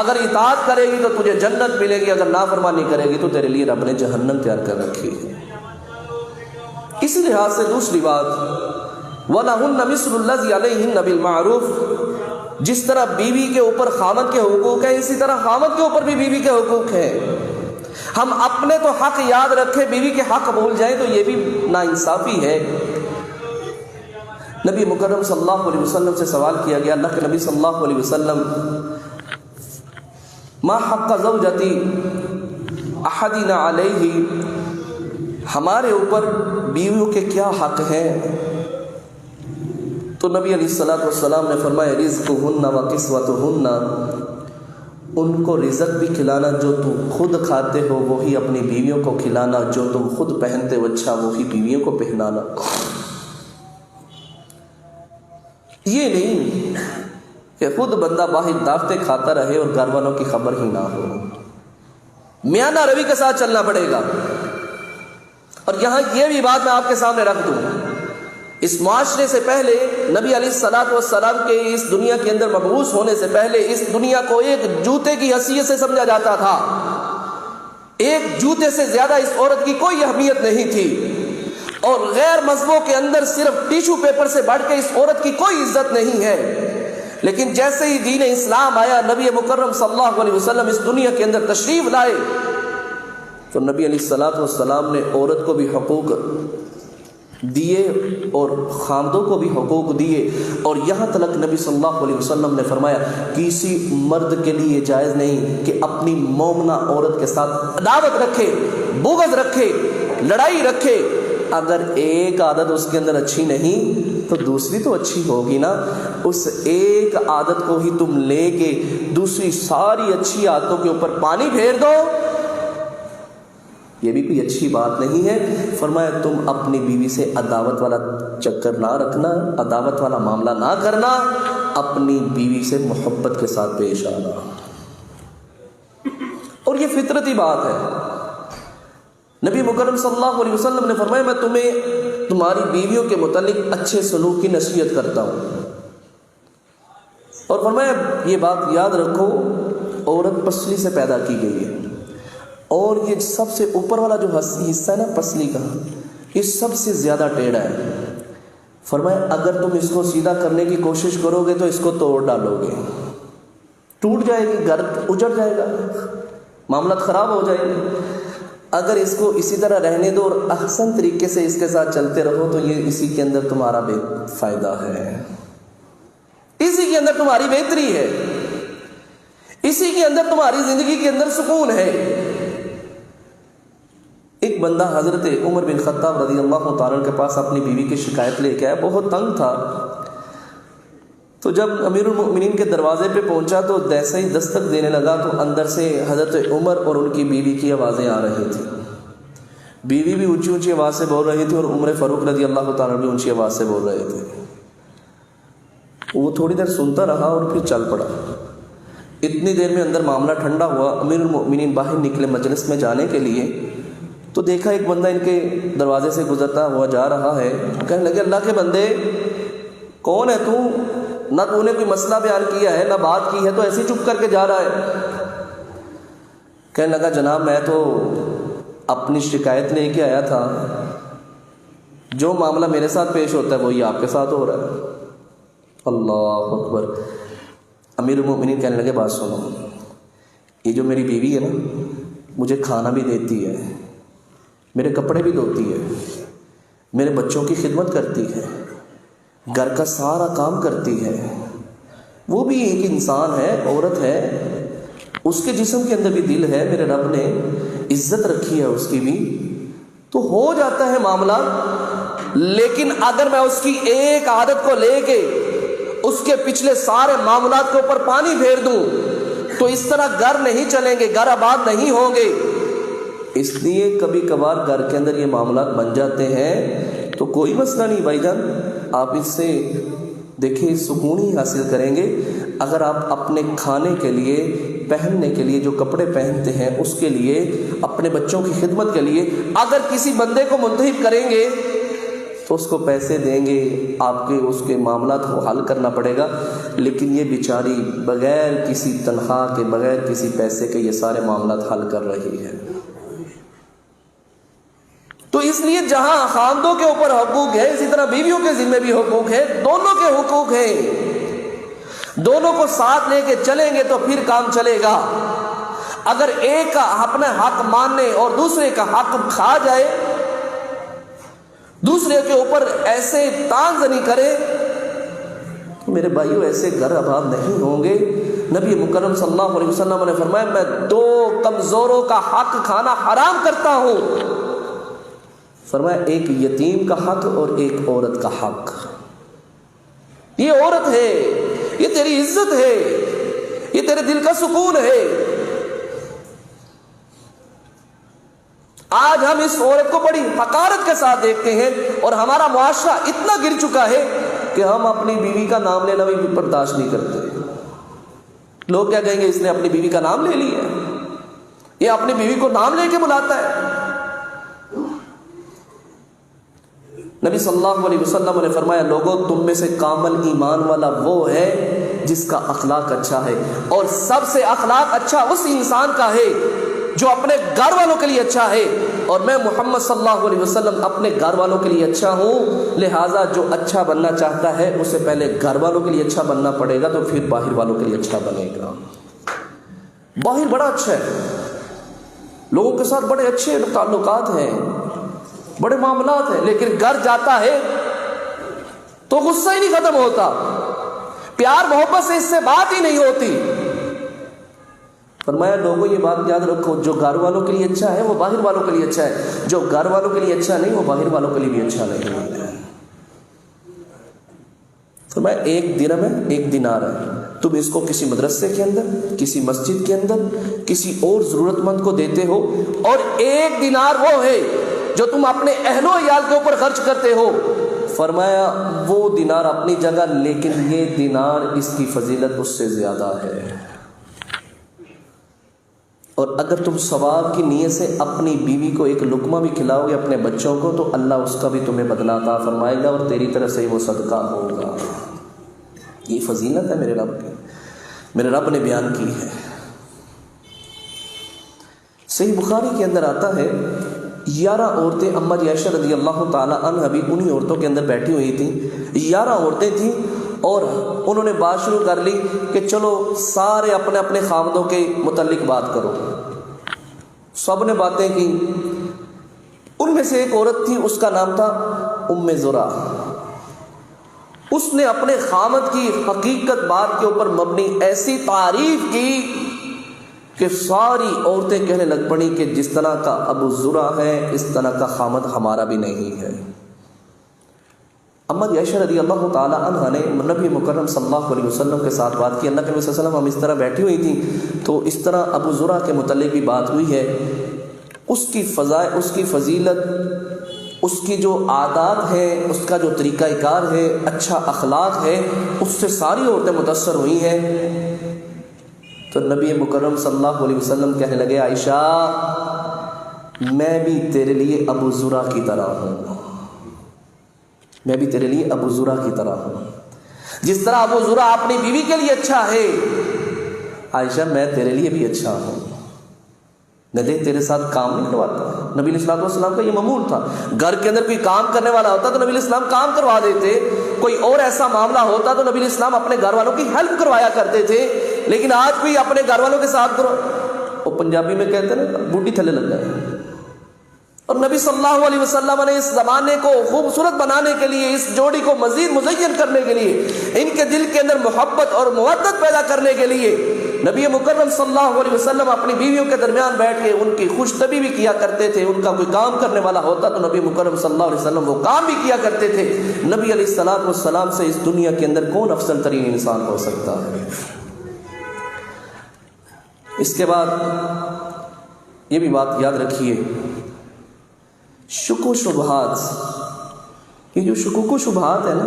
اگر اطاعت کرے گی تو تجھے جنت ملے گی، اگر نافرمانی کرے گی تو تیرے لیے رب نے جہنم تیار کر رکھی ہے۔ اسی لحاظ سے دوسری بات وَلَهُنَّ مِثْلُ الَّذِي عَلَيْهِنَّ بِالْمَعْرُوفِ، جس طرح بیوی کے اوپر خامد کے حقوق ہیں اسی طرح خامد کے اوپر بھی بیوی کے حقوق ہیں۔ ہم اپنے تو حق یاد رکھیں، بیوی کے حق بھول جائیں تو یہ بھی ناانصافی ہے۔ نبی مکرم صلی اللہ علیہ وسلم سے سوال کیا گیا، اللہ کے نبی صلی اللہ علیہ وسلم ما حق زوجتی احدنا علیہ، ہمارے اوپر بیویوں کے کیا حق ہیں؟ تو نبی علیہ الصلوۃ والسلام نے فرمایا رزقہن و کسوتہن، ان کو رزق بھی کھلانا جو تم خود کھاتے ہو وہی اپنی بیویوں کو کھلانا، جو تم خود پہنتے ہو اچھا وہی بیویوں کو پہنانا۔ یہ نہیں کہ خود بندہ باہر دعوتیں کھاتا رہے اور گھر والوں کی خبر ہی نہ ہو، میانہ روی کے ساتھ چلنا پڑے گا۔ اور یہاں یہ بھی بات میں آپ کے سامنے رکھ دوں، اس معاشرے سے پہلے نبی علیہ الصلوۃ والسلام کے اس دنیا کے اندر مبعوث ہونے سے پہلے اس دنیا کو ایک جوتے کی حیثیت سے سمجھا جاتا تھا، ایک جوتے سے زیادہ اس عورت کی کوئی اہمیت نہیں تھی، اور غیر مذہبوں کے اندر صرف ٹیشو پیپر سے بڑھ کے اس عورت کی کوئی عزت نہیں ہے۔ لیکن جیسے ہی دین اسلام آیا، نبی مکرم صلی اللہ علیہ وسلم اس دنیا کے اندر تشریف لائے تو نبی علیہ الصلوۃ والسلام نے عورت کو بھی حقوق دیے اور خامدوں کو بھی حقوق دیے، اور یہاں تک نبی صلی اللہ علیہ وسلم نے فرمایا کسی مرد کے لیے جائز نہیں کہ اپنی مومنہ عورت کے ساتھ عداوت رکھے، بغض رکھے، لڑائی رکھے۔ اگر ایک عادت اس کے اندر اچھی نہیں تو دوسری تو اچھی ہوگی نا، اس ایک عادت کو ہی تم لے کے دوسری ساری اچھی عادتوں کے اوپر پانی پھیر دو، یہ بھی کوئی اچھی بات نہیں ہے۔ فرمایا تم اپنی بیوی سے عداوت والا چکر نہ رکھنا، عداوت والا معاملہ نہ کرنا، اپنی بیوی سے محبت کے ساتھ پیش آنا، اور یہ فطرتی بات ہے۔ نبی مکرم صلی اللہ علیہ وسلم نے فرمایا میں تمہیں تمہاری بیویوں کے متعلق اچھے سلوک کی نصیحت کرتا ہوں، اور فرمایا یہ بات یاد رکھو عورت پسلی سے پیدا کی گئی ہے، اور یہ سب سے اوپر والا جو حصہ ہے نا پسلی کا، یہ سب سے زیادہ ٹیڑھا ہے۔ فرمایا اگر تم اس کو سیدھا کرنے کی کوشش کرو گے تو اس کو توڑ ڈالو گے، ٹوٹ جائے گی، گھر اجڑ جائے گا، معاملات خراب ہو جائیں گے۔ اگر اس کو اسی طرح رہنے دو اور احسن طریقے سے اس کے ساتھ چلتے رہو تو یہ اسی کے اندر تمہارا فائدہ ہے، اسی کے اندر تمہاری بہتری ہے، اسی کے اندر تمہاری زندگی کے اندر سکون ہے۔ ایک بندہ حضرت عمر بن خطاب رضی اللہ تعالیٰ کے پاس اپنی بیوی کی شکایت لے کے آیا، بہت تنگ تھا۔ تو جب امیر المؤمنین کے دروازے پہ پہنچا تو جیسے ہی دستک دینے لگا تو اندر سے حضرت عمر اور ان کی بیوی کی آوازیں آ رہی تھیں۔ بیوی بھی اونچی اونچی آواز سے بول رہی تھی اور عمر فاروق رضی اللہ تعالیٰ بھی اونچی آواز سے بول رہے تھے۔ وہ تھوڑی دیر سنتا رہا اور پھر چل پڑا۔ اتنی دیر میں اندر معاملہ ٹھنڈا ہوا، امیر المؤمنین باہر نکلے مجلس میں جانے کے لیے تو دیکھا ایک بندہ ان کے دروازے سے گزرتا ہوا جا رہا ہے۔ کہنے لگے اللہ کے بندے کون ہے تو؟ نہ تو نے کوئی مسئلہ بیان کیا ہے نہ بات کی ہے، تو ایسے چپ کر کے جا رہا ہے۔ کہنے لگا جناب میں تو اپنی شکایت لے کے آیا تھا، جو معاملہ میرے ساتھ پیش ہوتا ہے وہی آپ کے ساتھ ہو رہا ہے۔ اللہ اکبر۔ امیر المؤمنین کہنے لگے بات سنو، یہ جو میری بیوی ہے نا مجھے کھانا بھی دیتی ہے، میرے کپڑے بھی دھوتی ہے، میرے بچوں کی خدمت کرتی ہے، گھر کا سارا کام کرتی ہے، وہ بھی ایک انسان ہے، عورت ہے، اس کے جسم کے اندر بھی دل ہے، میرے رب نے عزت رکھی ہے اس کی بھی، تو ہو جاتا ہے معاملہ۔ لیکن اگر میں اس کی ایک عادت کو لے کے اس کے پچھلے سارے معاملات کے اوپر پانی پھیر دوں تو اس طرح گھر نہیں چلیں گے، گھر آباد نہیں ہوں گے۔ اس لیے کبھی کبھار گھر کے اندر یہ معاملات بن جاتے ہیں تو کوئی مسئلہ نہیں بھائی جان، آپ اس سے دیکھیں سکون ہی حاصل کریں گے۔ اگر آپ اپنے کھانے کے لیے، پہننے کے لیے جو کپڑے پہنتے ہیں اس کے لیے، اپنے بچوں کی خدمت کے لیے اگر کسی بندے کو منتخب کریں گے تو اس کو پیسے دیں گے، آپ کے اس کے معاملات کو حل کرنا پڑے گا، لیکن یہ بیچاری بغیر کسی تنخواہ کے، بغیر کسی پیسے کے یہ سارے معاملات حل کر رہی ہے۔ تو اس لیے جہاں خاندوں کے اوپر حقوق ہے اسی طرح بیویوں کے ذمہ بھی حقوق ہے، دونوں کے حقوق ہیں، دونوں کو ساتھ لے کے چلیں گے تو پھر کام چلے گا۔ اگر ایک کا اپنا حق ماننے اور دوسرے کا حق کھا جائے، دوسرے کے اوپر ایسے تان زنی کرے تو میرے بھائیوں ایسے گھر آباد نہیں ہوں گے۔ نبی مکرم صلی اللہ علیہ وسلم نے فرمایا میں دو کمزوروں کا حق کھانا حرام کرتا ہوں، فرمایا ایک یتیم کا حق اور ایک عورت کا حق۔ یہ عورت ہے، یہ تیری عزت ہے، یہ تیرے دل کا سکون ہے۔ آج ہم اس عورت کو بڑی حقارت کے ساتھ دیکھتے ہیں اور ہمارا معاشرہ اتنا گر چکا ہے کہ ہم اپنی بیوی کا نام لینا بھی برداشت نہیں کرتے۔ لوگ کیا کہیں گے، اس نے اپنی بیوی کا نام لے لیا، یہ اپنی بیوی کو نام لے کے بلاتا ہے۔ نبی صلی اللہ علیہ وسلم نے فرمایا لوگوں تم میں سے کامل ایمان والا وہ ہے جس کا اخلاق اچھا ہے، اور سب سے اخلاق اچھا اس انسان کا ہے جو اپنے گھر والوں کے لیے اچھا ہے، اور میں محمد صلی اللہ علیہ وسلم اپنے گھر والوں کے لیے اچھا ہوں، لہٰذا جو اچھا بننا چاہتا ہے اسے پہلے گھر والوں کے لیے اچھا بننا پڑے گا تو پھر باہر والوں کے لیے اچھا بنے گا۔ باہر بڑا اچھا ہے، لوگوں کے ساتھ بڑے اچھے تعلقات ہیں، بڑے معاملات ہیں، لیکن گھر جاتا ہے تو غصہ ہی نہیں ختم ہوتا، پیار محبت سے اس سے بات ہی نہیں ہوتی۔ فرمایا لوگوں یہ بات یاد رکھو، جو گھر والوں کے لیے اچھا ہے وہ باہر والوں کے لیے اچھا ہے، جو گھر والوں کے لیے اچھا نہیں وہ باہر والوں کے لیے بھی اچھا نہیں ہے۔ فرمایا ایک درہم ہے، ایک دینار ہے، تم اس کو کسی مدرسے کے اندر، کسی مسجد کے اندر، کسی اور ضرورت مند کو دیتے ہو، اور ایک دینار وہ ہے جو تم اپنے اہل و عیال کے اوپر خرچ کرتے ہو۔ فرمایا وہ دینار اپنی جگہ، لیکن یہ دینار اس کی فضیلت اس سے زیادہ ہے۔ اور اگر تم ثواب کی نیت سے اپنی بیوی کو ایک لقمہ بھی کھلاؤ گے اپنے بچوں کو تو اللہ اس کا بھی تمہیں بدلہ عطا فرمائے گا اور تیری طرف سے وہ صدقہ ہوگا۔ یہ فضیلت ہے میرے رب کی، میرے رب نے بیان کی ہے۔ صحیح بخاری کے اندر آتا ہے 11 عورتیں اما عائشہ رضی اللہ تعالی عنہ بھی انہی عورتوں کے اندر بیٹھی ہوئی تھیں. 11 عورتیں تھیں اور انہوں نے بات شروع کر لی کہ چلو سارے اپنے اپنے خاوندوں کے متعلق بات کرو. سب نے باتیں کی. ان میں سے ایک عورت تھی، اس کا نام تھا ام زرع. اس نے اپنے خاوند کی حقیقت بات کے اوپر مبنی ایسی تعریف کی کہ ساری عورتیں کہنے لگ پڑی کہ جس طرح کا ابو زرع ہے اس طرح کا خاوند ہمارا بھی نہیں ہے. اما عائشہ رضی اللہ تعالی عنہ نے نبی مکرم صلی اللہ علیہ وسلم کے ساتھ بات کی. اللہ کے نبی صلی اللہ علیہ وسلم ہم اس طرح بیٹھی ہوئی تھیں تو اس طرح ابو زرع کے متعلق بھی بات ہوئی ہے. اس کی فضائل، اس کی فضیلت، اس کی جو عادات ہیں، اس کا جو طریقہ کار ہے، اچھا اخلاق ہے، اس سے ساری عورتیں متاثر ہوئی ہیں. تو نبی مکرم صلی اللہ علیہ وسلم کہنے لگے عائشہ میں بھی تیرے لیے ابو زرع کی طرح ہوں، میں بھی تیرے لیے ابو زرع کی طرح ہوں. جس طرح ابو زرع اپنی بیوی کے لیے اچھا ہے، عائشہ میں تیرے لیے بھی اچھا ہوں. نہ دیکھ تیرے ساتھ کام نہیں کرواتا. نبی علیہ السلام کا یہ معمول تھا. گھر کے اندر کوئی کام کرنے والا ہوتا تو نبی علیہ السلام کام کروا دیتے. کوئی اور ایسا معاملہ ہوتا تو نبی علیہ السلام اپنے گھر والوں کی ہیلپ کروایا کرتے تھے. لیکن آج بھی اپنے گھر والوں کے ساتھ کرو، وہ پنجابی میں کہتے ہیں نا بوٹی تھلے لگ جائے. اور نبی صلی اللہ علیہ وسلم نے اس زمانے کو خوبصورت بنانے کے لیے، اس جوڑی کو مزید مزین کرنے کے لیے، ان کے دل کے اندر محبت اور مودت پیدا کرنے کے لیے نبی مکرم صلی اللہ علیہ وسلم اپنی بیویوں کے درمیان بیٹھ کے ان کی خوش طبی بھی کیا کرتے تھے. ان کا کوئی کام کرنے والا ہوتا تو نبی مکرم صلی اللہ علیہ وسلم وہ کام بھی کیا کرتے تھے. نبی علیہ السلام سے اس دنیا کے اندر کون افضل ترین انسان ہو سکتا ہے. اس کے بعد یہ بھی بات یاد رکھیے، شک و شبہات، یہ جو شکوک و شبہات ہے نا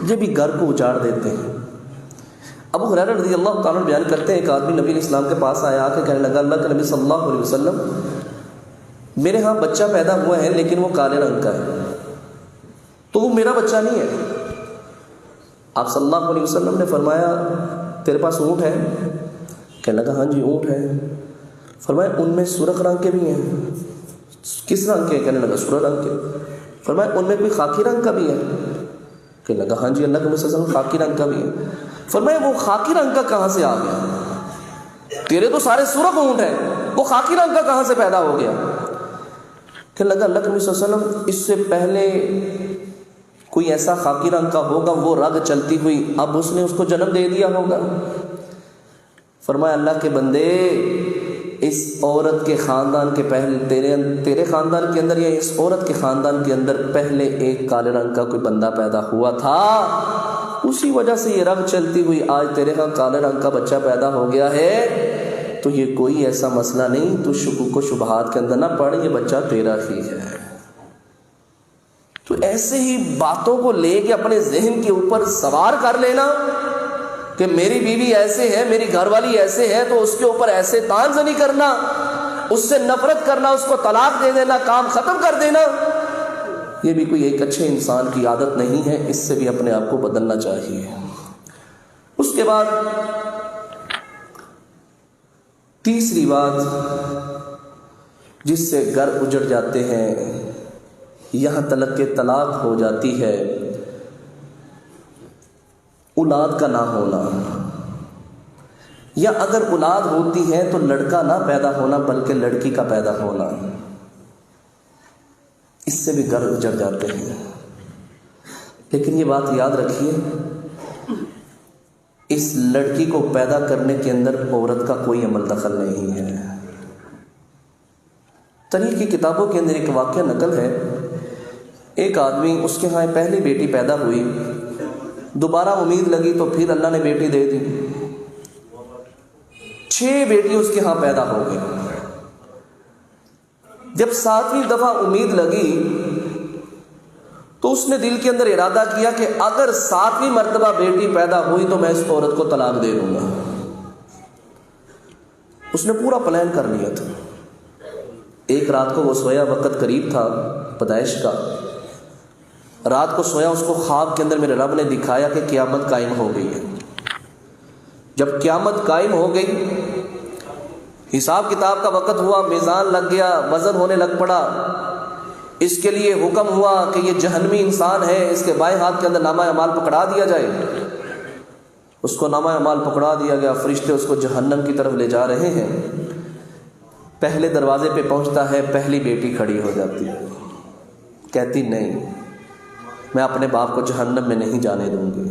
یہ بھی گھر کو اجاڑ دیتے ہیں. ابو ہریرہ رضی اللہ تعالیٰ بیان کرتے ہیں ایک آدمی نبی علیہ السلام کے پاس آیا کہ کہنے لگا اللہ کے نبی صلی اللہ علیہ وسلم میرے ہاں بچہ پیدا ہوا ہے لیکن وہ کالے رنگ کا ہے، تو وہ میرا بچہ نہیں ہے. آپ صلی اللہ علیہ وسلم نے فرمایا تیرے پاس اونٹ ہے؟ کہنے لگا ہاں جی اونٹ ہے. فرمایا ان میں سرخ رنگ کے بھی ہیں؟ کس رنگ کے؟ کہنے لگا سرخ رنگ کے. فرمایا ان میں کوئی خاکی رنگ کا بھی ہے؟ کہنے لگا ہاں جی اللہ کے نبی صلی اللہ علیہ وسلم خاکی رنگ کا بھی ہے. فرمایا وہ خاکی رنگ کا کہاں سے آ گیا؟ تیرے تو سارے سرخ اونٹ ہیں، وہ خاکی رنگ کا کہاں سے پیدا ہو گیا؟ کہنے لگا اللہ کے نبی صلی اللہ علیہ وسلم اس سے پہلے کوئی ایسا خاکی رنگ کا ہوگا، وہ رگ چلتی ہوئی اب اس نے اس کو جنم دے دیا ہوگا. فرمایا اللہ کے بندے اس عورت کے خاندان کے پہلے تیرے خاندان کے اندر یا اس عورت کے خاندان کے اندر پہلے ایک کالے رنگ کا کوئی بندہ پیدا ہوا تھا، اسی وجہ سے یہ رگ چلتی ہوئی آج تیرے ہاں کالے رنگ کا بچہ پیدا ہو گیا ہے. تو یہ کوئی ایسا مسئلہ نہیں، تو شکوک و شبہات کے اندر نہ پڑ، یہ بچہ تیرا ہی ہے. تو ایسے ہی باتوں کو لے کے اپنے ذہن کے اوپر سوار کر لینا کہ میری بیوی ایسے ہے، میری گھر والی ایسے ہے، تو اس کے اوپر ایسے طعنزنی کرنا، اس سے نفرت کرنا، اس کو طلاق دے دینا، کام ختم کر دینا، یہ بھی کوئی ایک اچھے انسان کی عادت نہیں ہے. اس سے بھی اپنے آپ کو بدلنا چاہیے. اس کے بعد تیسری بات جس سے گھر اجڑ جاتے ہیں، یہاں تلک کہ طلاق ہو جاتی ہے، اولاد کا نہ ہونا، یا اگر اولاد ہوتی ہے تو لڑکا نہ پیدا ہونا بلکہ لڑکی کا پیدا ہونا، اس سے بھی گھر اجڑ جاتے ہیں. لیکن یہ بات یاد رکھیے اس لڑکی کو پیدا کرنے کے اندر عورت کا کوئی عمل دخل نہیں ہے. تاریخ کی کتابوں کے اندر ایک واقعہ نقل ہے، ایک آدمی اس کے ہاں پہلی بیٹی پیدا ہوئی، دوبارہ امید لگی تو پھر اللہ نے بیٹی دے دی، 6 بیٹی اس کے ہاں پیدا ہو گئی. جب 7ویں دفعہ امید لگی تو اس نے دل کے اندر ارادہ کیا کہ اگر 7ویں مرتبہ بیٹی پیدا ہوئی تو میں اس عورت کو طلاق دے دوں گا. اس نے پورا پلان کر لیا تھا. ایک رات کو وہ سویا، وقت قریب تھا پیدائش کا، رات کو سویا، اس کو خواب کے اندر میرے رب نے دکھایا کہ قیامت قائم ہو گئی ہے. جب قیامت قائم ہو گئی، حساب کتاب کا وقت ہوا، میزان لگ گیا، وزن ہونے لگ پڑا، اس کے لیے حکم ہوا کہ یہ جہنمی انسان ہے، اس کے بائیں ہاتھ کے اندر نامہ اعمال پکڑا دیا جائے۔ اس کو نامہ اعمال پکڑا دیا گیا، فرشتے اس کو جہنم کی طرف لے جا رہے ہیں۔ پہلے دروازے پہ پہنچتا ہے، پہلی بیٹی کھڑی ہو جاتی ہے، کہتی نہیں، میں اپنے باپ کو جہنم میں نہیں جانے دوں گی۔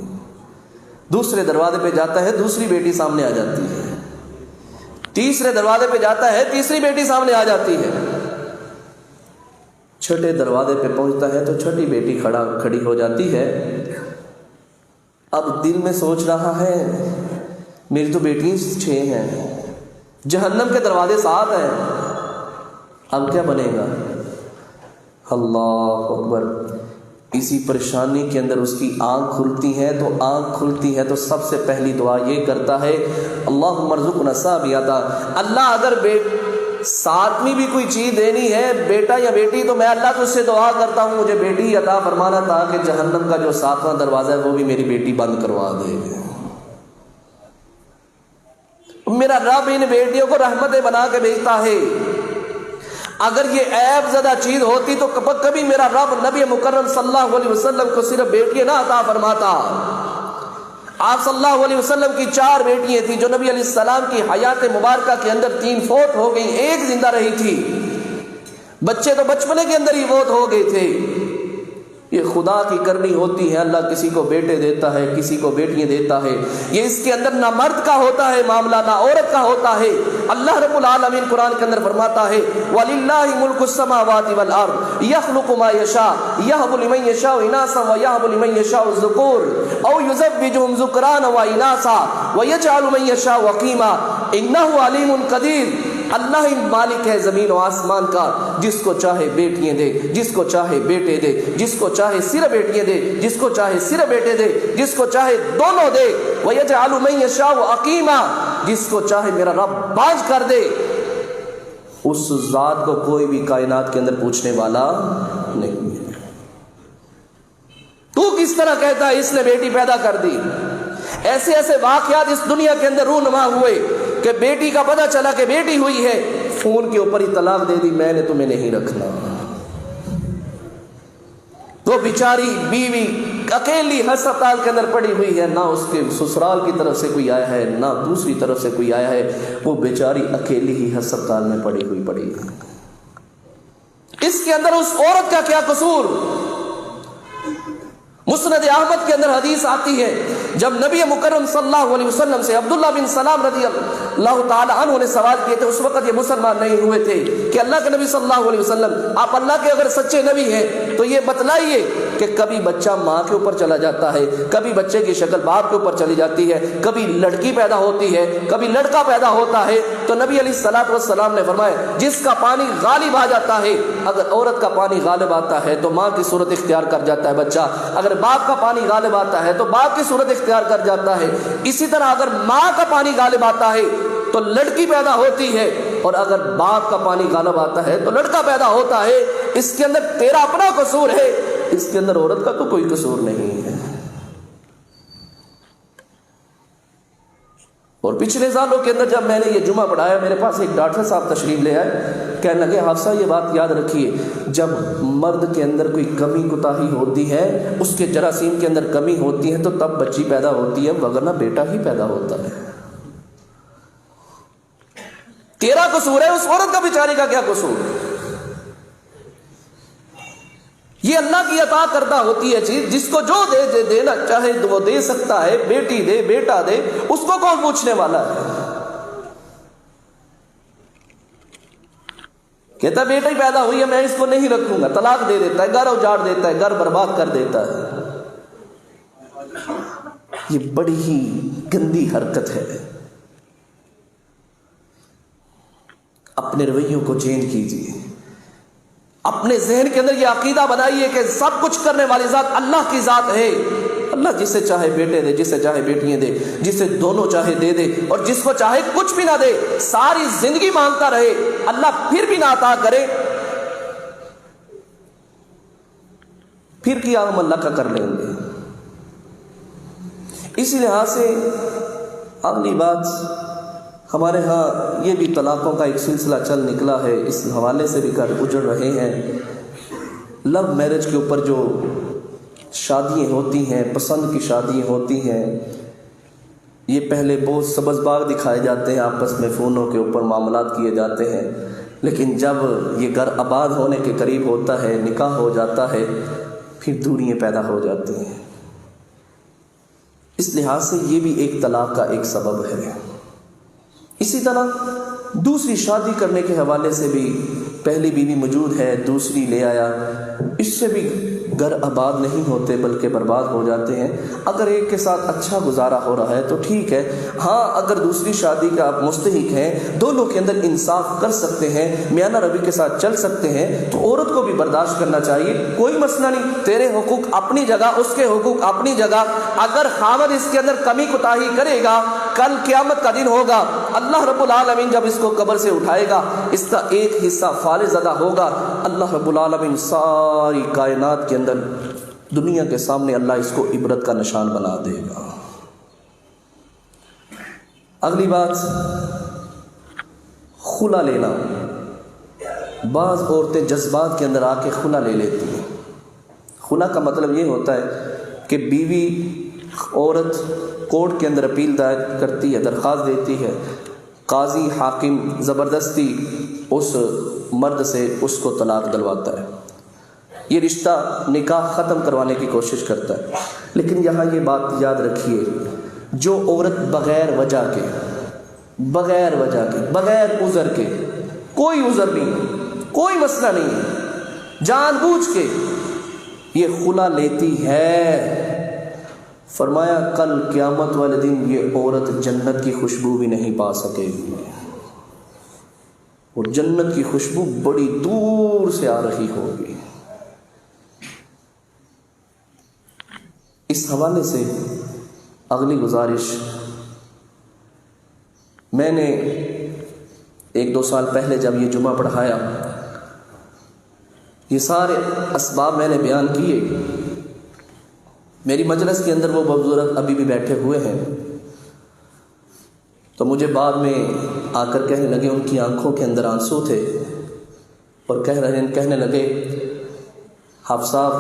دوسرے دروازے پہ جاتا ہے، دوسری بیٹی سامنے آ جاتی ہے۔ تیسرے دروازے پہ جاتا ہے، تیسری بیٹی سامنے آ جاتی ہے۔ چھٹے دروازے پہ پہنچتا ہے تو چھٹی بیٹی کھڑی ہو جاتی ہے۔ اب دل میں سوچ رہا ہے میری تو بیٹی 6 ہیں، جہنم کے دروازے 7 ہیں، اب کیا بنے گا؟ اللہ اکبر۔ اسی پریشانی کے اندر اس کی آنکھ کھلتی ہے تو سب سے پہلی دعا یہ کرتا ہے، اللہم ارزقنا سابیاتا، اللہ اگر 7ویں بھی کوئی چیز دینی ہے، بیٹا یا بیٹی، تو میں اللہ تجھ سے دعا کرتا ہوں مجھے بیٹی عطا فرمانا، تاکہ جہنم کا جو 7واں دروازہ ہے وہ بھی میری بیٹی بند کروا دے۔ میرا رب ان بیٹیوں کو رحمتیں بنا کے بھیجتا ہے۔ اگر یہ عیب زدہ چیز ہوتی تو کبھی میرا رب نبی مکرم صلی اللہ علیہ وسلم کو صرف بیٹیاں نہ عطا فرماتا۔ آپ صلی اللہ علیہ وسلم کی 4 بیٹیاں تھیں جو نبی علیہ السلام کی حیات مبارکہ کے اندر 3 فوت ہو گئیں، 1 زندہ رہی تھی۔ بچے تو بچپنے کے اندر ہی فوت ہو گئے تھے۔ یہ خدا کی کرنی ہوتی ہے، اللہ کسی کو بیٹے دیتا ہے، کسی کو بیٹیاں دیتا ہے۔ یہ اس کے اندر نہ مرد کا ہوتا ہے معاملہ، نہ عورت کا ہوتا ہے۔ اللہ رب العالمین قرآن کے اندر فرماتا ہے وَلِلَّهِ مُلْكُ السَّمَاوَاتِ وَالْأَرْضِ يَخْلُقُ مَا يَشَاءُ يَهْبُ لِمَن يَشَاءُ إِنَاثًا وَيَهْبُ لِمَن يَشَاءُ الذُّكُورَ أَوْ يُزَوِّجُهُمْ ذُكْرَانًا وَإِنَاثًا وَيَجْعَلُ مَن يَشَاءُ عَقِيمًا إِنَّهُ عَلِيمٌ قَدِيرٌ۔ اللہ ہی مالک ہے زمین و آسمان کا، جس کو چاہے بیٹیاں دے، جس کو چاہے بیٹے دے، جس کو چاہے صرف بیٹیاں دے، جس کو چاہے صرف بیٹے دے، جس کو چاہے دونوں دے۔ وَيَجْعَلُ مَن يَشَاءُ عَقِيمًا، جس کو چاہے میرا رب باز کر دے۔ اس ذات کو کوئی بھی کائنات کے اندر پوچھنے والا نہیں ہے۔ تو کس طرح کہتا ہے اس نے بیٹی پیدا کر دی؟ ایسے ایسے واقعات اس دنیا کے اندر رونما ہوئے کہ بیٹی کا پتہ چلا کہ بیٹی ہوئی ہے، فون کے اوپر ہی طلاق دے دی، میں نے تمہیں نہیں رکھنا۔ وہ بیچاری بیوی اکیلی ہسپتال کے اندر پڑی ہوئی ہے، نہ اس کے سسرال کی طرف سے کوئی آیا ہے، نہ دوسری طرف سے کوئی آیا ہے، وہ بیچاری اکیلی ہی ہسپتال میں پڑی ہے۔ اس کے اندر اس عورت کا کیا قصور؟ مسند احمد کے اندر حدیث آتی ہے، جب نبی مکرم صلی اللہ علیہ وسلم سے عبداللہ بن سلام رضی اللہ تعالی عنہ نے سوال کیے تھے، اس وقت یہ مسلمان نہیں ہوئے تھے، کہ اللہ کے نبی صلی اللہ علیہ وسلم آپ اللہ کے اگر سچے نبی ہیں تو یہ بتلائیے کہ کبھی بچہ ماں کے اوپر چلا جاتا ہے، کبھی بچے کی شکل باپ کے اوپر چلی جاتی ہے، کبھی لڑکی پیدا ہوتی ہے، کبھی لڑکا پیدا ہوتا ہے، تو نبی علیہ الصلوۃ والسلام نے فرمایا جس کا پانی غالب آ جاتا ہے، اگر عورت کا پانی غالب آتا ہے تو ماں کی صورت اختیار کر جاتا ہے بچہ، اگر باپ کا پانی غالب آتا ہے تو باپ کی صورت اختیار کر جاتا ہے۔ اسی طرح اگر ماں کا پانی غالب آتا ہے تو لڑکی پیدا ہوتی ہے، اور اگر باپ کا پانی غالب آتا ہے تو لڑکا پیدا ہوتا ہے۔ اس کے اندر تیرا اپنا قصور ہے، اس کے اندر عورت کا تو کوئی قصور نہیں ہے۔ اور پچھلے سالوں کے اندر جب میں نے یہ جمعہ پڑھایا، میرے پاس ایک ڈاکٹر صاحب تشریف لے آئے، کہنے لگے حافظ صاحب یہ بات یاد رکھیے، جب مرد کے اندر کوئی کمی کوتاہی ہوتی ہے، اس کے جراثیم کے اندر کمی ہوتی ہے تو تب بچی پیدا ہوتی ہے، وگرنہ بیٹا ہی پیدا ہوتا ہے۔ تیرا قصور ہے، اس عورت کا بیچاری کا کیا قصور؟ یہ اللہ کی عطا کردہ ہوتی ہے چیز، جس کو جو دینا چاہے وہ دے سکتا ہے، بیٹی دے بیٹا دے، اس کو کون پوچھنے والا ہے؟ کہتا ہے بیٹا ہی پیدا ہوئی ہے میں اس کو نہیں رکھوں گا، طلاق دے دیتا ہے، گھر اجاڑ دیتا ہے، گھر برباد کر دیتا ہے۔ یہ بڑی ہی گندی حرکت ہے۔ اپنے رویوں کو چینج کیجیے، اپنے ذہن کے اندر یہ عقیدہ بنائیے کہ سب کچھ کرنے والی ذات اللہ کی ذات ہے۔ اللہ جسے چاہے بیٹے دے، جسے چاہے بیٹیاں دے، جسے دونوں چاہے دے دے، اور جس کو چاہے کچھ بھی نہ دے، ساری زندگی مانگتا رہے، اللہ پھر بھی نہ عطا کرے، پھر کیا ہم اللہ کا کر لیں گے؟ اسی لحاظ سے اگلی بات ہمارے ہاں یہ بھی طلاقوں کا ایک سلسلہ چل نکلا ہے، اس حوالے سے بھی گھر اجڑ رہے ہیں۔ لو میرج کے اوپر جو شادیاں ہوتی ہیں، پسند کی شادیاں ہوتی ہیں، یہ پہلے بہت سبز باغ دکھائے جاتے ہیں، آپس میں فونوں کے اوپر معاملات کیے جاتے ہیں، لیکن جب یہ گھر آباد ہونے کے قریب ہوتا ہے، نکاح ہو جاتا ہے، پھر دوریاں پیدا ہو جاتی ہیں۔ اس لحاظ سے یہ بھی ایک طلاق کا ایک سبب ہے۔ اسی طرح دوسری شادی کرنے کے حوالے سے بھی پہلی بیوی موجود ہے، دوسری لے آیا، اس سے بھی گھر آباد نہیں ہوتے بلکہ برباد ہو جاتے ہیں۔ اگر ایک کے ساتھ اچھا گزارا ہو رہا ہے تو ٹھیک ہے، ہاں اگر دوسری شادی کا آپ مستحق ہیں، دونوں کے اندر انصاف کر سکتے ہیں، میاں روی کے ساتھ چل سکتے ہیں، تو عورت کو بھی برداشت کرنا چاہیے، کوئی مسئلہ نہیں، تیرے حقوق اپنی جگہ، اس کے حقوق اپنی جگہ۔ اگر خاوند اس کے اندر کمی کوتاہی کرے گا، کل قیامت کا دن ہوگا، اللہ رب العالمین جب اس کو قبر سے اٹھائے گا، اس کا ایک حصہ فالح زدہ ہوگا، اللہ رب العالمین ساری کائنات کے اندر دنیا کے سامنے اللہ اس کو عبرت کا نشان بنا دے گا۔ اگلی بات، خلا لینا۔ بعض عورتیں جذبات کے اندر آ کے خلا لے لیتی ہیں۔ خلا کا مطلب یہ ہوتا ہے کہ بیوی عورت کورٹ کے اندر اپیل دائر کرتی ہے، درخواست دیتی ہے، قاضی حاکم زبردستی اس مرد سے اس کو طلاق دلواتا ہے، یہ رشتہ نکاح ختم کروانے کی کوشش کرتا ہے۔ لیکن یہاں یہ بات یاد رکھیے، جو عورت بغیر وجہ کے، بغیر عذر کے، کوئی عذر نہیں، کوئی مسئلہ نہیں، جان بوجھ کے یہ خلا لیتی ہے، فرمایا کل قیامت والے دن یہ عورت جنت کی خوشبو بھی نہیں پا سکے گی، اور جنت کی خوشبو بڑی دور سے آ رہی ہوگی۔ اس حوالے سے اگلی گزارش، میں نے 1-2 سال پہلے جب یہ جمعہ پڑھایا، یہ سارے اسباب میں نے بیان کیے، میری مجلس کے اندر وہ بزرگ ابھی بھی بیٹھے ہوئے ہیں، تو مجھے بعد میں آ کر کہنے لگے، ان کی آنکھوں کے اندر آنسو تھے، اور کہنے لگے حافظ صاحب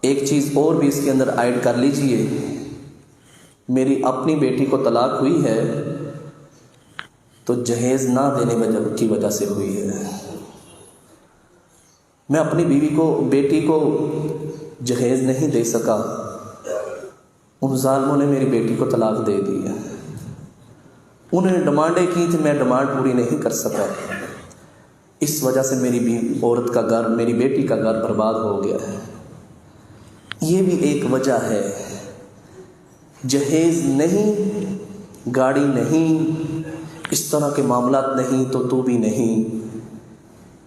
ایک چیز اور بھی اس کے اندر ایڈ کر لیجئے، میری اپنی بیٹی کو طلاق ہوئی ہے تو جہیز نہ دینے کی وجہ سے ہوئی ہے، میں اپنی بیٹی کو جہیز نہیں دے سکا، ان ظالموں نے میری بیٹی کو طلاق دے دی ہے، انہوں نے ڈیمانڈیں کی تھی، میں ڈیمانڈ پوری نہیں کر سکا، اس وجہ سے میری عورت کا گھر، میری بیٹی کا گھر برباد ہو گیا ہے۔ یہ بھی ایک وجہ ہے، جہیز نہیں، گاڑی نہیں، اس طرح کے معاملات نہیں تو بھی نہیں،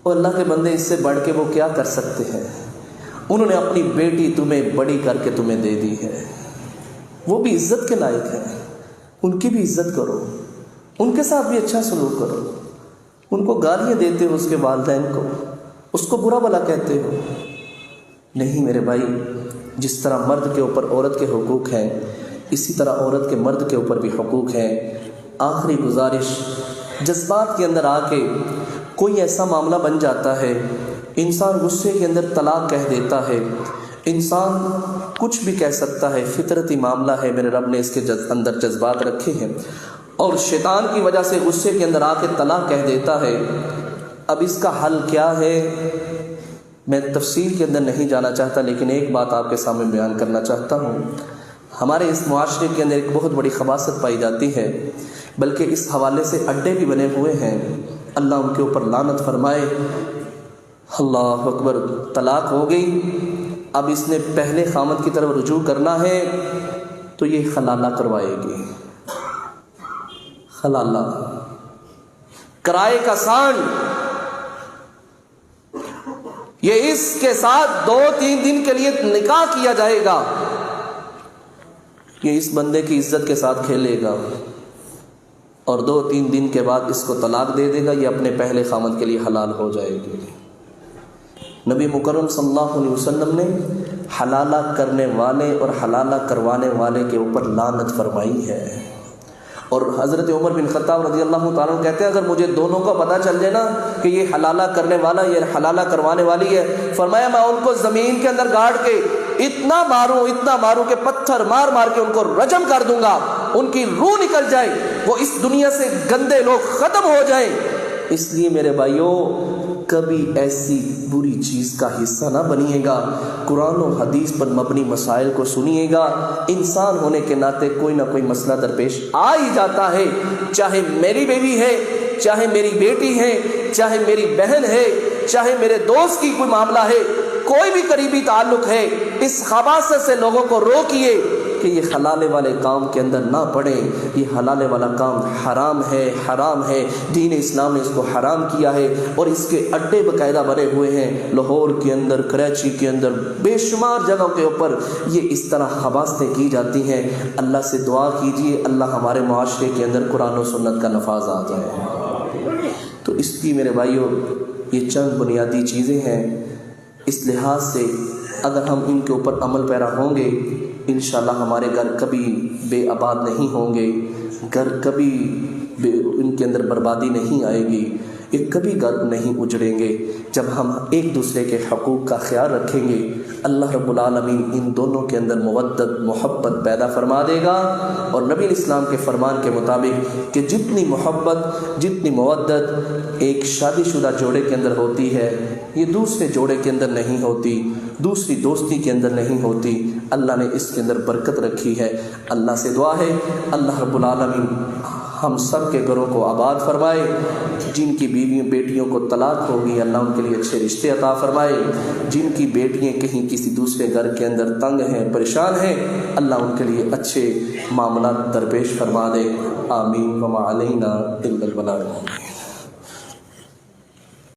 اور اللہ کے بندے اس سے بڑھ کے وہ کیا کر سکتے ہیں؟ انہوں نے اپنی بیٹی تمہیں بڑی کر کے تمہیں دے دی ہے، وہ بھی عزت کے لائق ہے، ان کی بھی عزت کرو، ان کے ساتھ بھی اچھا سلوک کرو، ان کو گالیاں دیتے ہو، اس کے والدین کو، اس کو برا بھلا کہتے ہو، نہیں میرے بھائی، جس طرح مرد کے اوپر عورت کے حقوق ہیں، اسی طرح عورت کے مرد کے اوپر بھی حقوق ہیں۔ آخری گزارش، جذبات کے اندر آ کے کوئی ایسا معاملہ بن جاتا ہے، انسان غصے کے اندر طلاق کہہ دیتا ہے، انسان کچھ بھی کہہ سکتا ہے، فطرتی معاملہ ہے، میرے رب نے اس کے اندر جذبات رکھے ہیں، اور شیطان کی وجہ سے غصے کے اندر آ کے طلاق کہہ دیتا ہے۔ اب اس کا حل کیا ہے، میں تفصیل کے اندر نہیں جانا چاہتا، لیکن ایک بات آپ کے سامنے بیان کرنا چاہتا ہوں۔ ہمارے اس معاشرے کے اندر ایک بہت بڑی خباثت پائی جاتی ہے، بلکہ اس حوالے سے اڈے بھی بنے ہوئے ہیں، اللہ ان کے اوپر لعنت فرمائے۔ اللہ اکبر، طلاق ہو گئی، اب اس نے پہلے خامد کی طرف رجوع کرنا ہے تو یہ خلالہ کروائے گی، خلالہ، کرائے کا سانڈ، یہ اس کے ساتھ 2-3 دن کے لیے نکاح کیا جائے گا، یہ اس بندے کی عزت کے ساتھ کھیلے گا، اور 2-3 دن کے بعد اس کو طلاق دے دے گا، یہ اپنے پہلے خامد کے لیے حلال ہو جائے گی۔ نبی مکرم صلی اللہ علیہ وسلم نے حلالہ کرنے والے اور حلالہ کروانے والے کے اوپر لعنت فرمائی ہے، اور حضرت عمر بن خطاب رضی اللہ تعالیٰ عنہ کہتے ہیں اگر مجھے دونوں کا پتہ چل جائے نا کہ یہ حلالہ کرنے والا یہ حلالہ کروانے والی ہے، فرمایا میں ان کو زمین کے اندر گاڑ کے اتنا ماروں کہ پتھر مار مار کے ان کو رجم کر دوں گا، ان کی روح نکل جائے، وہ اس دنیا سے گندے لوگ ختم ہو جائیں۔ اس لیے میرے بھائیوں کبھی ایسی بری چیز کا حصہ نہ بنیے گا، قرآن و حدیث پر مبنی مسائل کو سنیے گا۔ انسان ہونے کے ناطے کوئی نہ کوئی مسئلہ درپیش آ ہی جاتا ہے، چاہے میری بیوی ہے، چاہے میری بیٹی ہے، چاہے میری بہن ہے، چاہے میرے دوست کی کوئی معاملہ ہے، کوئی بھی قریبی تعلق ہے، اس خباثت سے لوگوں کو روکیے کہ یہ حلالے والے کام کے اندر نہ پڑیں۔ یہ حلالے والا کام حرام ہے، دین اسلام نے اس کو حرام کیا ہے، اور اس کے اڈے باقاعدہ بنے ہوئے ہیں لاہور کے اندر، کراچی کے اندر، بے شمار جگہوں کے اوپر یہ اس طرح خباثتیں کی جاتی ہیں۔ اللہ سے دعا کیجیے اللہ ہمارے معاشرے کے اندر قرآن و سنت کا نفاذ آ جائے۔ تو اس کی میرے بھائیوں یہ چند بنیادی چیزیں ہیں، اس لحاظ سے اگر ہم ان کے اوپر عمل پیرا ہوں گے انشاءاللہ ہمارے گھر کبھی بے آباد نہیں ہوں گے، گھر کبھی ان کے اندر بربادی نہیں آئے گی، یہ کبھی گھر نہیں اجڑیں گے۔ جب ہم ایک دوسرے کے حقوق کا خیال رکھیں گے اللہ رب العالمین ان دونوں کے اندر مودت محبت پیدا فرما دے گا، اور نبی اسلام کے فرمان کے مطابق کہ جتنی محبت جتنی مودت ایک شادی شدہ جوڑے کے اندر ہوتی ہے یہ دوسرے جوڑے کے اندر نہیں ہوتی، دوسری دوستی کے اندر نہیں ہوتی، اللہ نے اس کے اندر برکت رکھی ہے۔ اللہ سے دعا ہے اللہ رب العالمین ہم سب کے گھروں کو آباد فرمائے، جن کی بیویوں بیٹیوں کو طلاق ہوگی اللہ ان کے لیے اچھے رشتے عطا فرمائے، جن کی بیٹیاں کہیں کسی دوسرے گھر کے اندر تنگ ہیں پریشان ہیں اللہ ان کے لیے اچھے معاملات درپیش فرما دے۔ آمین وما علینا الا البلاغ۔